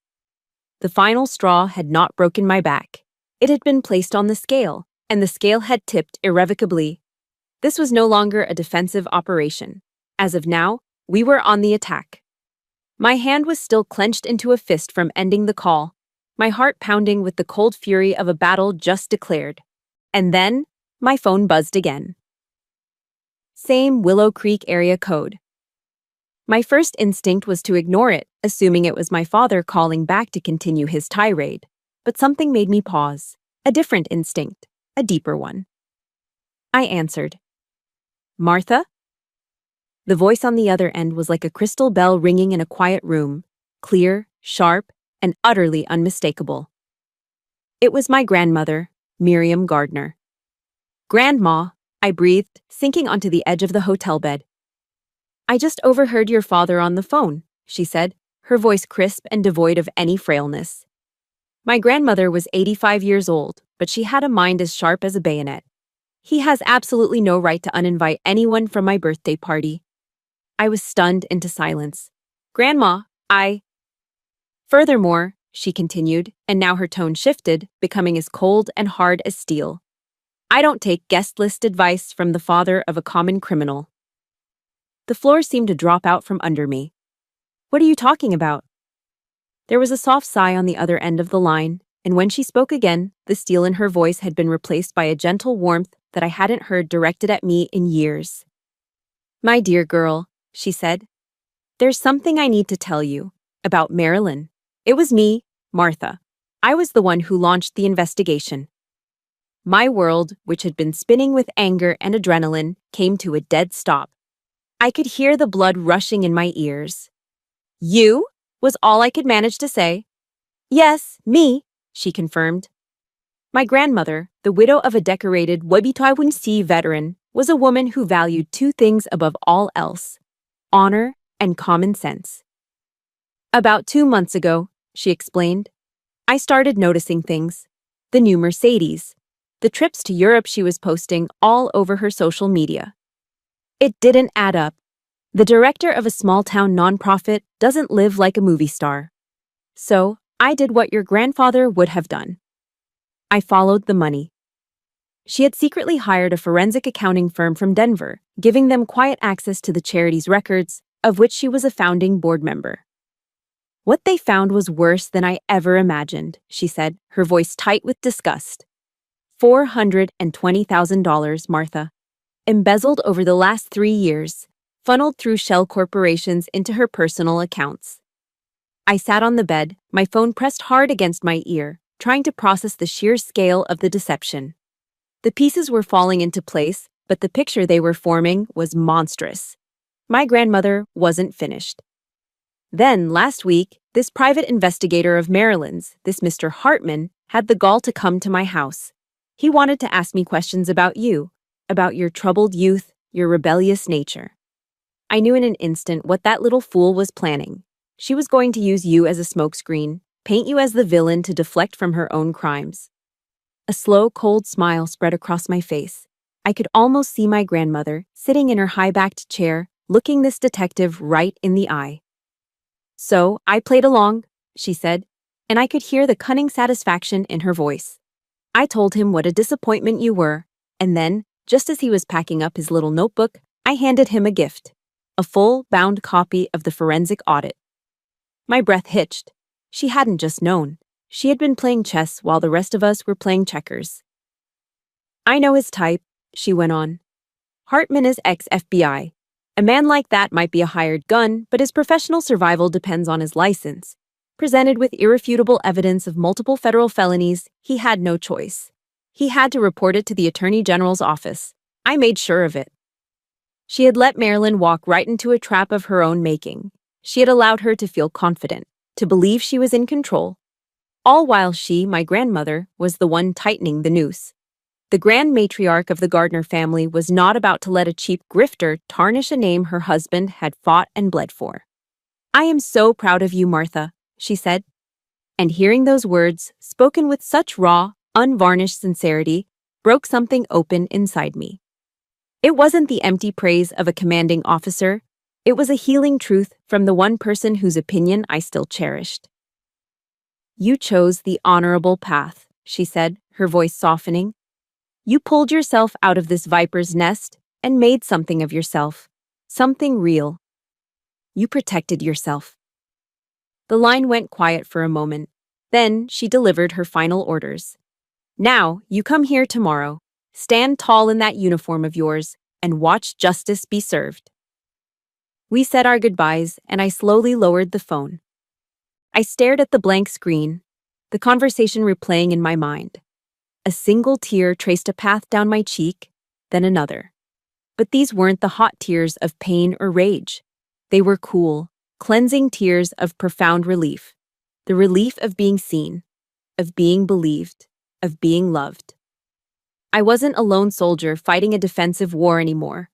The final straw had not broken my back. It had been placed on the scale, and the scale had tipped irrevocably. This was no longer a defensive operation. As of now, we were on the attack. My hand was still clenched into a fist from ending the call, my heart pounding with the cold fury of a battle just declared. And then, my phone buzzed again. Same Willow Creek area code. My first instinct was to ignore it, assuming it was my father calling back to continue his tirade. But something made me pause. A different instinct, a deeper one. I answered. Martha? The voice on the other end was like a crystal bell ringing in a quiet room, clear, sharp, and utterly unmistakable. It was my grandmother, Miriam Gardner. Grandma, I breathed, sinking onto the edge of the hotel bed. I just overheard your father on the phone, she said, her voice crisp and devoid of any frailness. My grandmother was 85 years old, but she had a mind as sharp as a bayonet. He has absolutely no right to uninvite anyone from my birthday party. I was stunned into silence. Grandma, Furthermore, she continued, and now her tone shifted, becoming as cold and hard as steel. I don't take guest list advice from the father of a common criminal. The floor seemed to drop out from under me. What are you talking about? There was a soft sigh on the other end of the line, and when she spoke again, the steel in her voice had been replaced by a gentle warmth that I hadn't heard directed at me in years. My dear girl, she said, there's something I need to tell you about Marilyn. It was me, Martha. I was the one who launched the investigation. My world, which had been spinning with anger and adrenaline, came to a dead stop. I could hear the blood rushing in my ears. You? Was all I could manage to say. Yes, me, she confirmed. My grandmother, the widow of a decorated Wabitawinsi veteran, was a woman who valued two things above all else: honor and common sense. About 2 months ago, she explained, I started noticing things. The new Mercedes, the trips to Europe she was posting all over her social media. It didn't add up. The director of a small-town nonprofit doesn't live like a movie star. So, I did what your grandfather would have done. I followed the money. She had secretly hired a forensic accounting firm from Denver, giving them quiet access to the charity's records, of which she was a founding board member. What they found was worse than I ever imagined, she said, her voice tight with disgust. $420,000, Martha. Embezzled over the last 3 years, funneled through shell corporations into her personal accounts. I sat on the bed, my phone pressed hard against my ear, trying to process the sheer scale of the deception. The pieces were falling into place, but the picture they were forming was monstrous. My grandmother wasn't finished. Then, last week, this private investigator of Maryland's, this Mr. Hartman, had the gall to come to my house. He wanted to ask me questions about you, about your troubled youth, your rebellious nature. I knew in an instant what that little fool was planning. She was going to use you as a smokescreen, paint you as the villain to deflect from her own crimes. A slow, cold smile spread across my face. I could almost see my grandmother, sitting in her high-backed chair, looking this detective right in the eye. So, I played along, she said, and I could hear the cunning satisfaction in her voice. I told him what a disappointment you were, and then, just as he was packing up his little notebook, I handed him a gift. A full, bound copy of the forensic audit. My breath hitched. She hadn't just known. She had been playing chess while the rest of us were playing checkers. I know his type, she went on. Hartman is ex-FBI. A man like that might be a hired gun, but his professional survival depends on his license. Presented with irrefutable evidence of multiple federal felonies, he had no choice. He had to report it to the Attorney General's office. I made sure of it. She had let Marilyn walk right into a trap of her own making. She had allowed her to feel confident, to believe she was in control. all while she, my grandmother, was the one tightening the noose. The grand matriarch of the Gardner family was not about to let a cheap grifter tarnish a name her husband had fought and bled for. "I am so proud of you, Martha," she said. And hearing those words, spoken with such raw, unvarnished sincerity, broke something open inside me. It wasn't the empty praise of a commanding officer. It was a healing truth from the one person whose opinion I still cherished. "You chose the honorable path," she said, her voice softening. "You pulled yourself out of this viper's nest and made something of yourself, something real. You protected yourself." The line went quiet for a moment. Then she delivered her final orders. "Now, you come here tomorrow. Stand tall in that uniform of yours and watch justice be served." We said our goodbyes, and I slowly lowered the phone. I stared at the blank screen, the conversation replaying in my mind. A single tear traced a path down my cheek, then another. But these weren't the hot tears of pain or rage. They were cool, cleansing tears of profound relief. The relief of being seen, of being believed, of being loved. I wasn't a lone soldier fighting a defensive war anymore.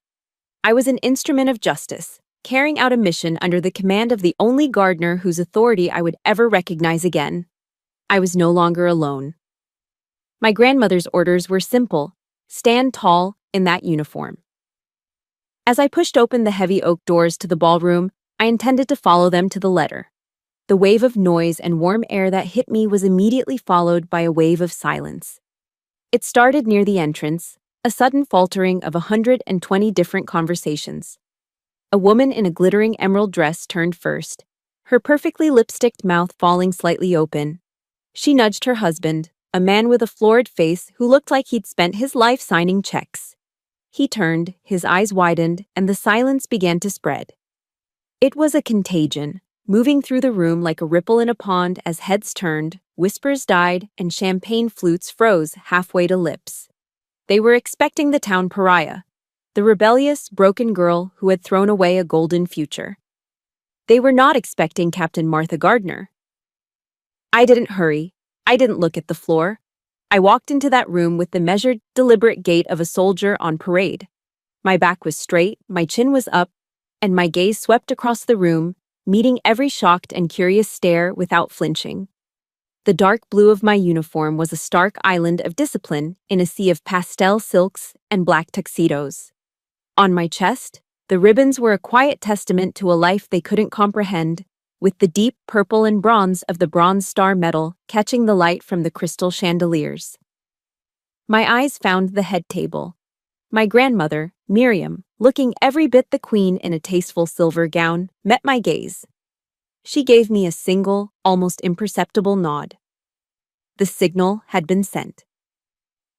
I was an instrument of justice, carrying out a mission under the command of the only Gardner whose authority I would ever recognize again. I was no longer alone. My grandmother's orders were simple: stand tall in that uniform. As I pushed open the heavy oak doors to the ballroom, I intended to follow them to the letter. The wave of noise and warm air that hit me was immediately followed by a wave of silence. It started near the entrance, a sudden faltering of 120 different conversations. A woman in a glittering emerald dress turned first, her perfectly lipsticked mouth falling slightly open. She nudged her husband, a man with a florid face who looked like he'd spent his life signing checks. He turned, his eyes widened, and the silence began to spread. It was a contagion, moving through the room like a ripple in a pond as heads turned, whispers died, and champagne flutes froze halfway to lips. They were expecting the town pariah, the rebellious, broken girl who had thrown away a golden future. They were not expecting Captain Martha Gardner. I didn't hurry. I didn't look at the floor. I walked into that room with the measured, deliberate gait of a soldier on parade. My back was straight, my chin was up, and my gaze swept across the room, meeting every shocked and curious stare without flinching. The dark blue of my uniform was a stark island of discipline in a sea of pastel silks and black tuxedos. On my chest, the ribbons were a quiet testament to a life they couldn't comprehend, with the deep purple and bronze of the Bronze Star Medal catching the light from the crystal chandeliers. My eyes found the head table. My grandmother, Miriam, looking every bit the queen in a tasteful silver gown, met my gaze. She gave me a single, almost imperceptible nod. The signal had been sent.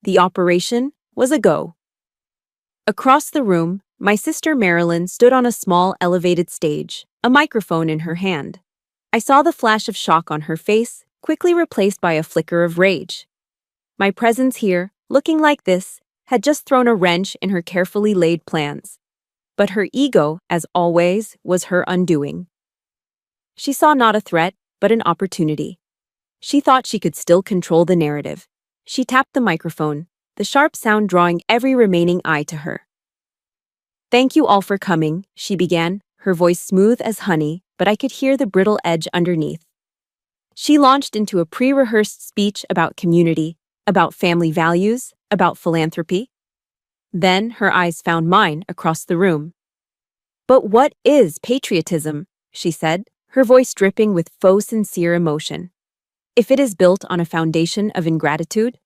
The operation was a go. Across the room, my sister Marilyn stood on a small elevated stage, a microphone in her hand. I saw the flash of shock on her face, quickly replaced by a flicker of rage. My presence here, looking like this, had just thrown a wrench in her carefully laid plans. But her ego, as always, was her undoing. She saw not a threat, but an opportunity. She thought she could still control the narrative. She tapped the microphone, the sharp sound drawing every remaining eye to her. "Thank you all for coming," she began, her voice smooth as honey, but I could hear the brittle edge underneath. She launched into a pre-rehearsed speech about community, about family values, about philanthropy. Then her eyes found mine across the room. "But what is patriotism?" she said, her voice dripping with faux sincere emotion. "If it is built on a foundation of ingratitude?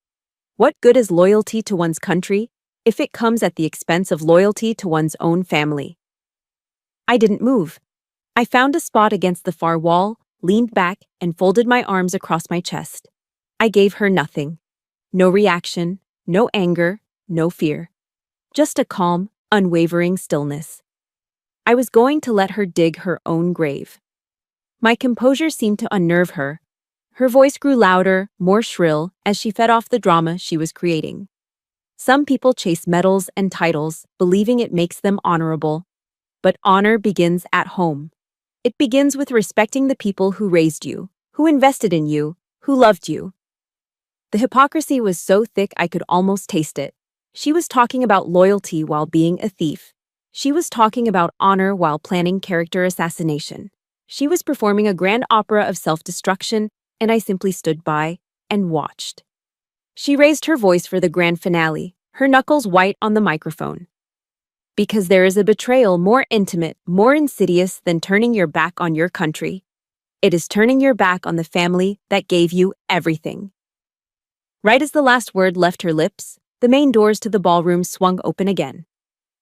What good is loyalty to one's country if it comes at the expense of loyalty to one's own family?" I didn't move. I found a spot against the far wall, leaned back, and folded my arms across my chest. I gave her nothing. No reaction, no anger, no fear. Just a calm, unwavering stillness. I was going to let her dig her own grave. My composure seemed to unnerve her. Her voice grew louder, more shrill, as she fed off the drama she was creating. Some people chase medals and titles, believing it makes them honorable. But honor begins at home. It begins with respecting the people who raised you, who invested in you, Who loved you? The hypocrisy was so thick I could almost taste it. She was talking about loyalty while being a thief. She was talking about honor while planning character assassination. She was performing a grand opera of self-destruction, and I simply stood by and watched. She raised her voice for the grand finale, her knuckles white on the microphone. Because there is a betrayal more intimate, more insidious than turning your back on your country. It is turning your back on the family that gave you everything. Right as the last word left her lips, the main doors to the ballroom swung open again.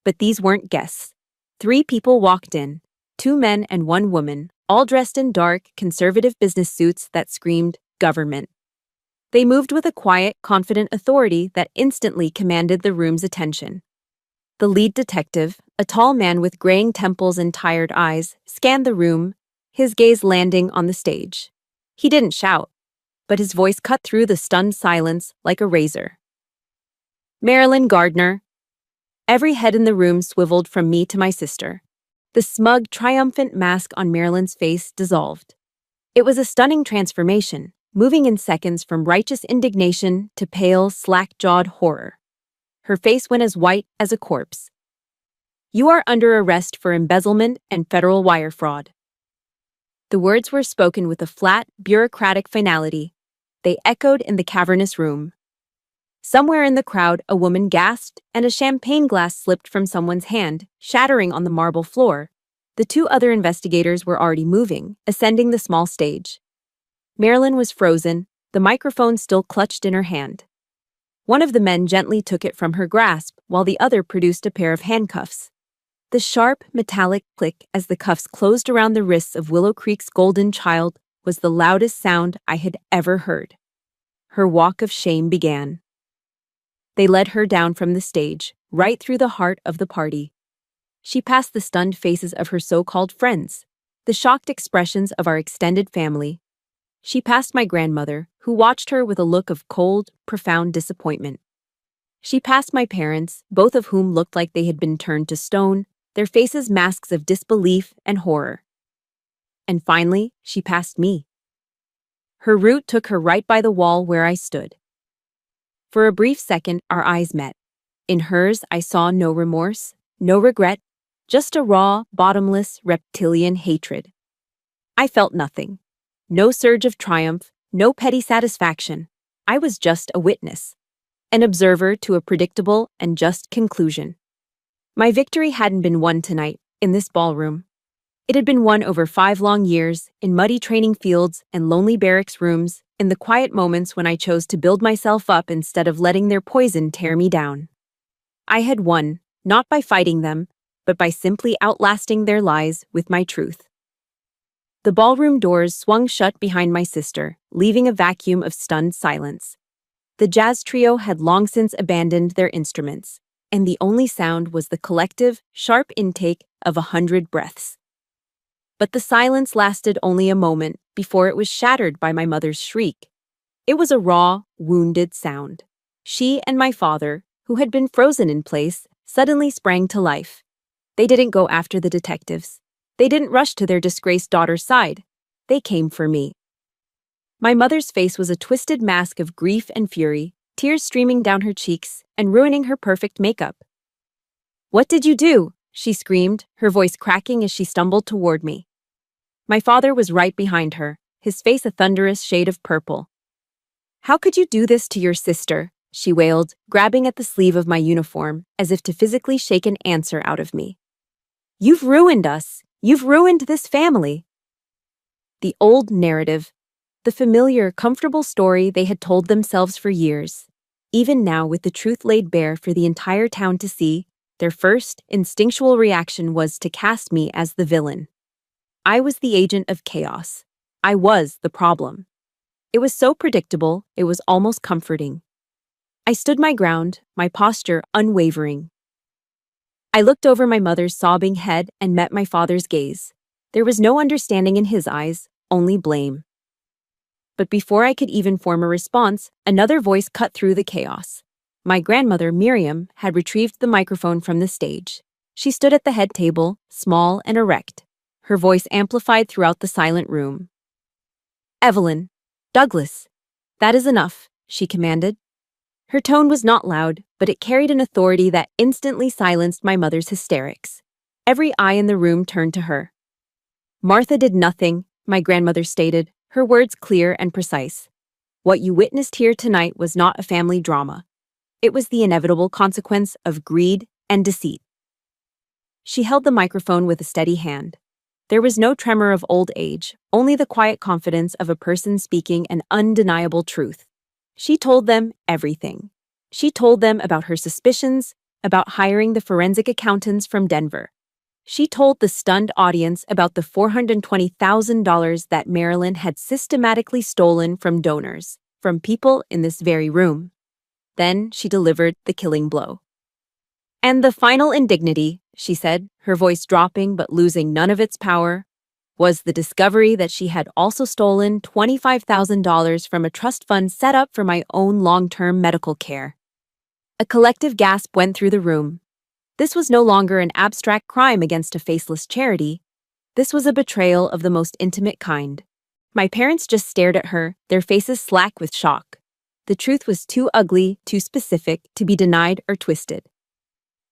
But these weren't guests. 3 people walked in, 2 men and 1 woman, all dressed in dark, conservative business suits that screamed government. They moved with a quiet, confident authority that instantly commanded the room's attention. The lead detective, a tall man with graying temples and tired eyes, scanned the room, his gaze landing on the stage. He didn't shout, but his voice cut through the stunned silence like a razor. Marilyn Gardner. Every head in the room swiveled from me to my sister. The smug, triumphant mask on Marilyn's face dissolved. It was a stunning transformation, moving in seconds from righteous indignation to pale, slack-jawed horror. Her face went as white as a corpse. You are under arrest for embezzlement and federal wire fraud. The words were spoken with a flat, bureaucratic finality. They echoed in the cavernous room. Somewhere in the crowd, a woman gasped, and a champagne glass slipped from someone's hand, shattering on the marble floor. The 2 other investigators were already moving, ascending the small stage. Marilyn was frozen, the microphone still clutched in her hand. One of the men gently took it from her grasp, while the other produced a pair of handcuffs. The sharp, metallic click as the cuffs closed around the wrists of Willow Creek's golden child was the loudest sound I had ever heard. Her walk of shame began. They led her down from the stage, right through the heart of the party. She passed the stunned faces of her so-called friends, the shocked expressions of our extended family. She passed my grandmother, who watched her with a look of cold, profound disappointment. She passed my parents, both of whom looked like they had been turned to stone, their faces masks of disbelief and horror. And finally, she passed me. Her route took her right by the wall where I stood. For a brief second, our eyes met. In hers, I saw no remorse, no regret, just a raw, bottomless, reptilian hatred. I felt nothing. No surge of triumph, no petty satisfaction. I was just a witness, an observer to a predictable and just conclusion. My victory hadn't been won tonight, in this ballroom. It had been won over 5 long years, in muddy training fields and lonely barracks rooms, in the quiet moments when I chose to build myself up instead of letting their poison tear me down. I had won, not by fighting them, but by simply outlasting their lies with my truth. The ballroom doors swung shut behind my sister, leaving a vacuum of stunned silence. The jazz trio had long since abandoned their instruments, and the only sound was the collective, sharp intake of 100 breaths. But the silence lasted only a moment before it was shattered by my mother's shriek. It was a raw, wounded sound. She and my father, who had been frozen in place, suddenly sprang to life. They didn't go after the detectives. They didn't rush to their disgraced daughter's side. They came for me. My mother's face was a twisted mask of grief and fury, tears streaming down her cheeks and ruining her perfect makeup. "What did you do?" she screamed, her voice cracking as she stumbled toward me. My father was right behind her, his face a thunderous shade of purple. "How could you do this to your sister?" she wailed, grabbing at the sleeve of my uniform as if to physically shake an answer out of me. "You've ruined us. You've ruined this family." The old narrative, the familiar, comfortable story they had told themselves for years. Even now, with the truth laid bare for the entire town to see, their first, instinctual reaction was to cast me as the villain. I was the agent of chaos. I was the problem. It was so predictable, it was almost comforting. I stood my ground, my posture unwavering. I looked over my mother's sobbing head and met my father's gaze. There was no understanding in his eyes, only blame. But before I could even form a response, another voice cut through the chaos. My grandmother, Miriam, had retrieved the microphone from the stage. She stood at the head table, small and erect, her voice amplified throughout the silent room. "Evelyn, Douglas, That is enough, she commanded. Her tone was not loud, but it carried an authority that instantly silenced my mother's hysterics. Every eye in the room turned to her. Martha did nothing, my grandmother stated, her words clear and precise. What you witnessed here tonight was not a family drama. It was the inevitable consequence of greed and deceit. She held the microphone with a steady hand. There was no tremor of old age, only the quiet confidence of a person speaking an undeniable truth. She told them everything. She told them about her suspicions, about hiring the forensic accountants from Denver. She told the stunned audience about the $420,000 that Marilyn had systematically stolen from donors, from people in this very room. Then she delivered the killing blow. And the final indignity, she said, her voice dropping but losing none of its power, was the discovery that she had also stolen $25,000 from a trust fund set up for my own long-term medical care. A collective gasp went through the room. This was no longer an abstract crime against a faceless charity. This was a betrayal of the most intimate kind. My parents just stared at her, their faces slack with shock. The truth was too ugly, too specific, to be denied or twisted.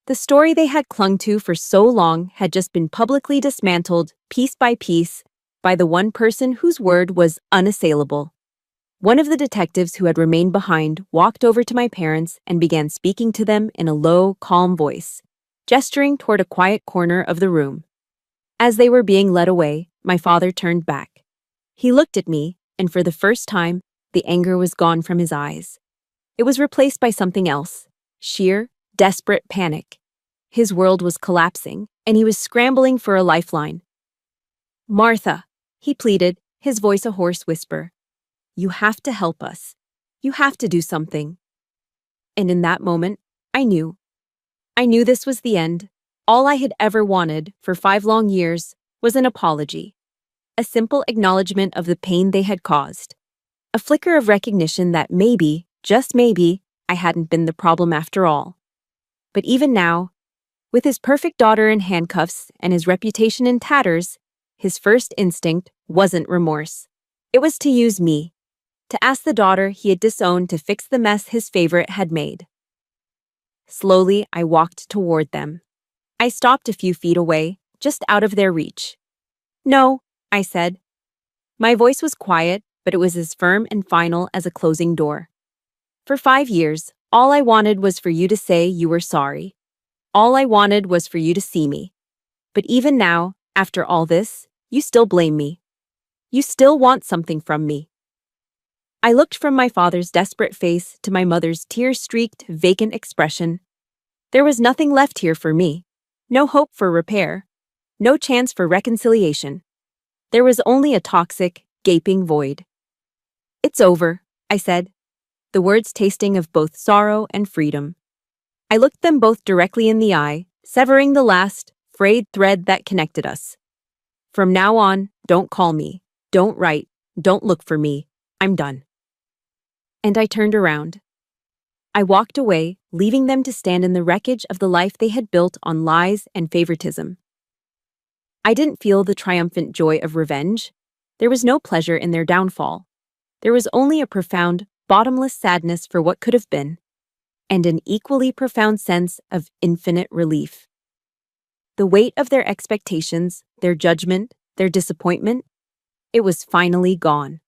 The story they had clung to for so long had just been publicly dismantled, piece by piece, by the one person whose word was unassailable. One of the detectives who had remained behind walked over to my parents and began speaking to them in a low, calm voice, gesturing toward a quiet corner of the room. As they were being led away, my father turned back. He looked at me, and for the first time, the anger was gone from his eyes. It was replaced by something else, sheer, desperate panic. His world was collapsing, and he was scrambling for a lifeline. "Martha," he pleaded, his voice a hoarse whisper. "You have to help us. You have to do something." And in that moment, I knew. I knew this was the end. All I had ever wanted, for 5 long years, was an apology. A simple acknowledgement of the pain they had caused. A flicker of recognition that maybe, just maybe, I hadn't been the problem after all. But even now, with his perfect daughter in handcuffs and his reputation in tatters, his first instinct wasn't remorse. It was to use me, to ask the daughter he had disowned to fix the mess his favorite had made. Slowly, I walked toward them. I stopped a few feet away, just out of their reach. "No," I said. My voice was quiet, but it was as firm and final as a closing door. For 5 years, all I wanted was for you to say you were sorry. All I wanted was for you to see me. But even now, after all this, you still blame me. You still want something from me. I looked from my father's desperate face to my mother's tear-streaked, vacant expression. There was nothing left here for me. No hope for repair. No chance for reconciliation. There was only a toxic, gaping void. "It's over," I said, the words tasting of both sorrow and freedom. I looked them both directly in the eye, severing the last, frayed thread that connected us. "From now on, don't call me. Don't write. Don't look for me. I'm done." And I turned around. I walked away, leaving them to stand in the wreckage of the life they had built on lies and favoritism. I didn't feel the triumphant joy of revenge. There was no pleasure in their downfall. There was only a profound, bottomless sadness for what could have been, and an equally profound sense of infinite relief. The weight of their expectations, their judgment, their disappointment, it was finally gone.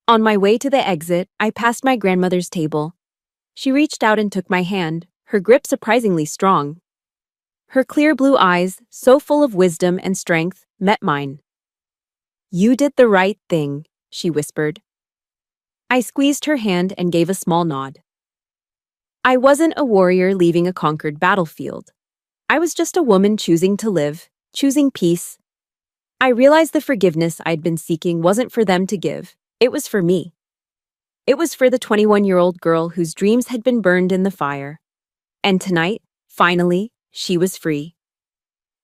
On my way to the exit, I passed my grandmother's table. She reached out and took my hand, her grip surprisingly strong. Her clear blue eyes, so full of wisdom and strength, met mine. "You did the right thing," she whispered. I squeezed her hand and gave a small nod. I wasn't a warrior leaving a conquered battlefield. I was just a woman choosing to live, choosing peace. I realized the forgiveness I'd been seeking wasn't for them to give. It was for me. It was for the 21-year-old girl whose dreams had been burned in the fire. And tonight, finally, she was free.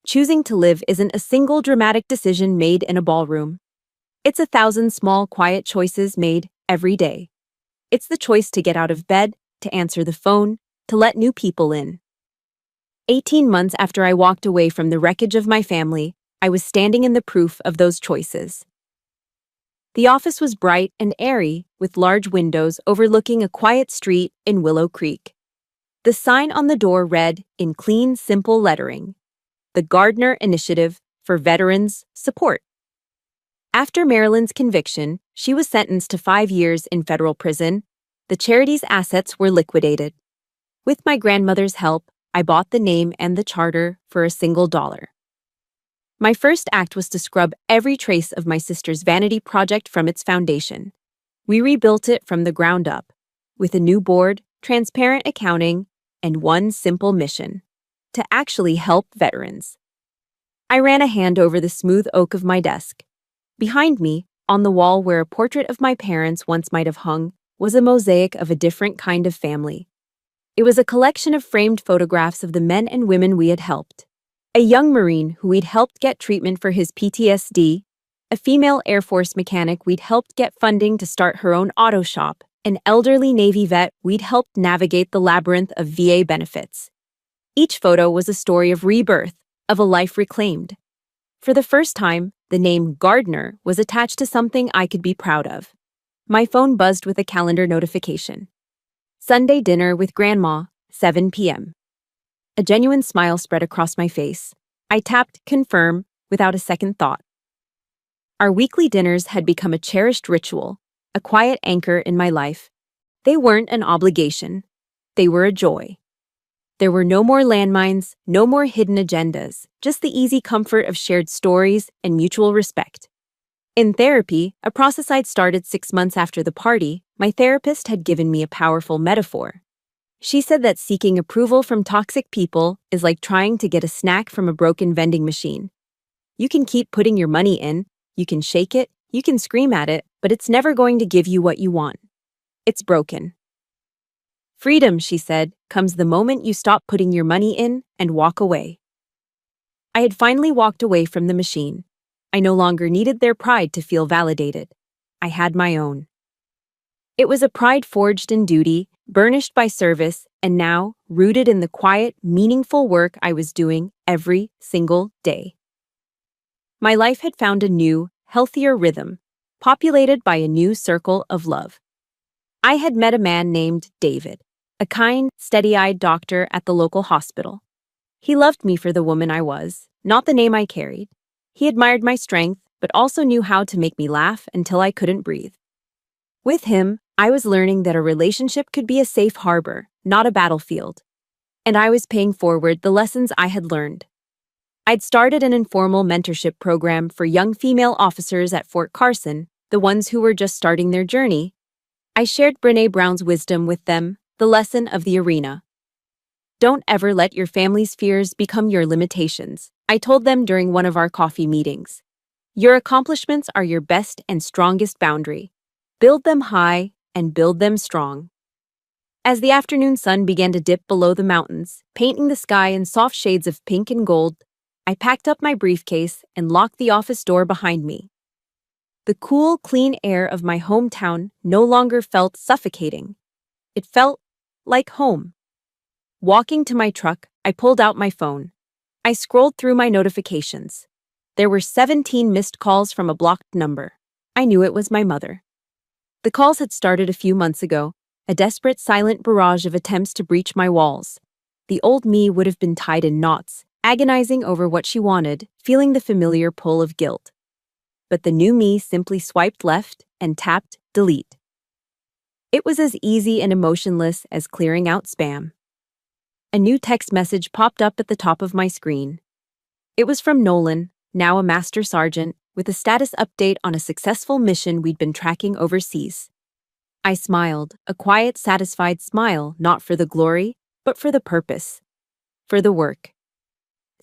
Choosing to live isn't a single dramatic decision made in a ballroom. It's 1,000 small, quiet choices made every day. It's the choice to get out of bed, to answer the phone, to let new people in. 18 months after I walked away from the wreckage of my family, I was standing in the proof of those choices. The office was bright and airy, with large windows overlooking a quiet street in Willow Creek. The sign on the door read, in clean, simple lettering, "The Gardner Initiative for Veterans Support." After Marilyn's conviction, she was sentenced to 5 years in federal prison. The charity's assets were liquidated. With my grandmother's help, I bought the name and the charter for $1. My first act was to scrub every trace of my sister's vanity project from its foundation. We rebuilt it from the ground up, with a new board, transparent accounting, and one simple mission: to actually help veterans. I ran a hand over the smooth oak of my desk. Behind me, on the wall where a portrait of my parents once might have hung, was a mosaic of a different kind of family. It was a collection of framed photographs of the men and women we had helped. A young Marine who we'd helped get treatment for his PTSD, a female Air Force mechanic we'd helped get funding to start her own auto shop, an elderly Navy vet we'd helped navigate the labyrinth of VA benefits. Each photo was a story of rebirth, of a life reclaimed. For the first time, the name Gardner was attached to something I could be proud of. My phone buzzed with a calendar notification. Sunday dinner with Grandma, 7 p.m. A genuine smile spread across my face. I tapped confirm without a second thought. Our weekly dinners had become a cherished ritual, a quiet anchor in my life. They weren't an obligation. They were a joy. There were no more landmines, no more hidden agendas, just the easy comfort of shared stories and mutual respect. In therapy, a process I'd started 6 months after the party, my therapist had given me a powerful metaphor. She said that seeking approval from toxic people is like trying to get a snack from a broken vending machine. You can keep putting your money in, you can shake it, you can scream at it, but it's never going to give you what you want. It's broken. Freedom, she said, comes the moment you stop putting your money in and walk away. I had finally walked away from the machine. I no longer needed their pride to feel validated. I had my own. It was a pride forged in duty, burnished by service, and now rooted in the quiet, meaningful work I was doing every single day. My life had found a new, healthier rhythm, populated by a new circle of love. I had met a man named David, a kind, steady-eyed doctor at the local hospital. He loved me for the woman I was, not the name I carried. He admired my strength, but also knew how to make me laugh until I couldn't breathe. With him, I was learning that a relationship could be a safe harbor, not a battlefield. And I was paying forward the lessons I had learned. I'd started an informal mentorship program for young female officers at Fort Carson, the ones who were just starting their journey. I shared Brené Brown's wisdom with them, the lesson of the arena. Don't ever let your family's fears become your limitations, I told them during one of our coffee meetings. Your accomplishments are your best and strongest boundary. Build them high and build them strong. As the afternoon sun began to dip below the mountains, painting the sky in soft shades of pink and gold, I packed up my briefcase and locked the office door behind me. The cool, clean air of my hometown no longer felt suffocating. It felt like home. Walking to my truck, I pulled out my phone. I scrolled through my notifications. There were 17 missed calls from a blocked number. I knew it was my mother. The calls had started a few months ago, a desperate, silent barrage of attempts to breach my walls. The old me would have been tied in knots, agonizing over what she wanted, feeling the familiar pull of guilt. But the new me simply swiped left and tapped delete. It was as easy and emotionless as clearing out spam. A new text message popped up at the top of my screen. It was from Nolan, now a master sergeant, with a status update on a successful mission we'd been tracking overseas. I smiled, a quiet, satisfied smile, not for the glory, but for the purpose, for the work.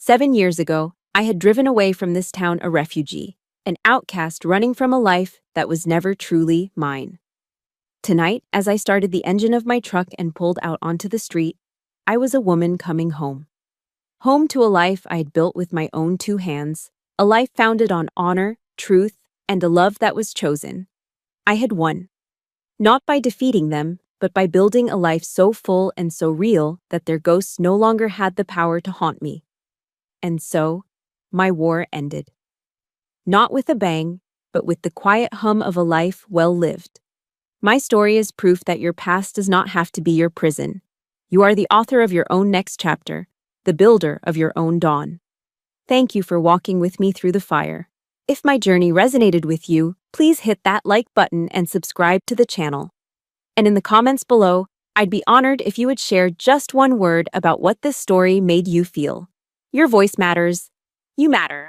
7 years ago, I had driven away from this town a refugee, an outcast running from a life that was never truly mine. Tonight, as I started the engine of my truck and pulled out onto the street, I was a woman coming home. Home to a life I had built with my own 2 hands, a life founded on honor, truth, and a love that was chosen. I had won. Not by defeating them, but by building a life so full and so real that their ghosts no longer had the power to haunt me. And so, my war ended. Not with a bang, but with the quiet hum of a life well lived. My story is proof that your past does not have to be your prison. You are the author of your own next chapter, the builder of your own dawn. Thank you for walking with me through the fire. If my journey resonated with you, please hit that like button and subscribe to the channel. And in the comments below, I'd be honored if you would share just one word about what this story made you feel. Your voice matters. You matter.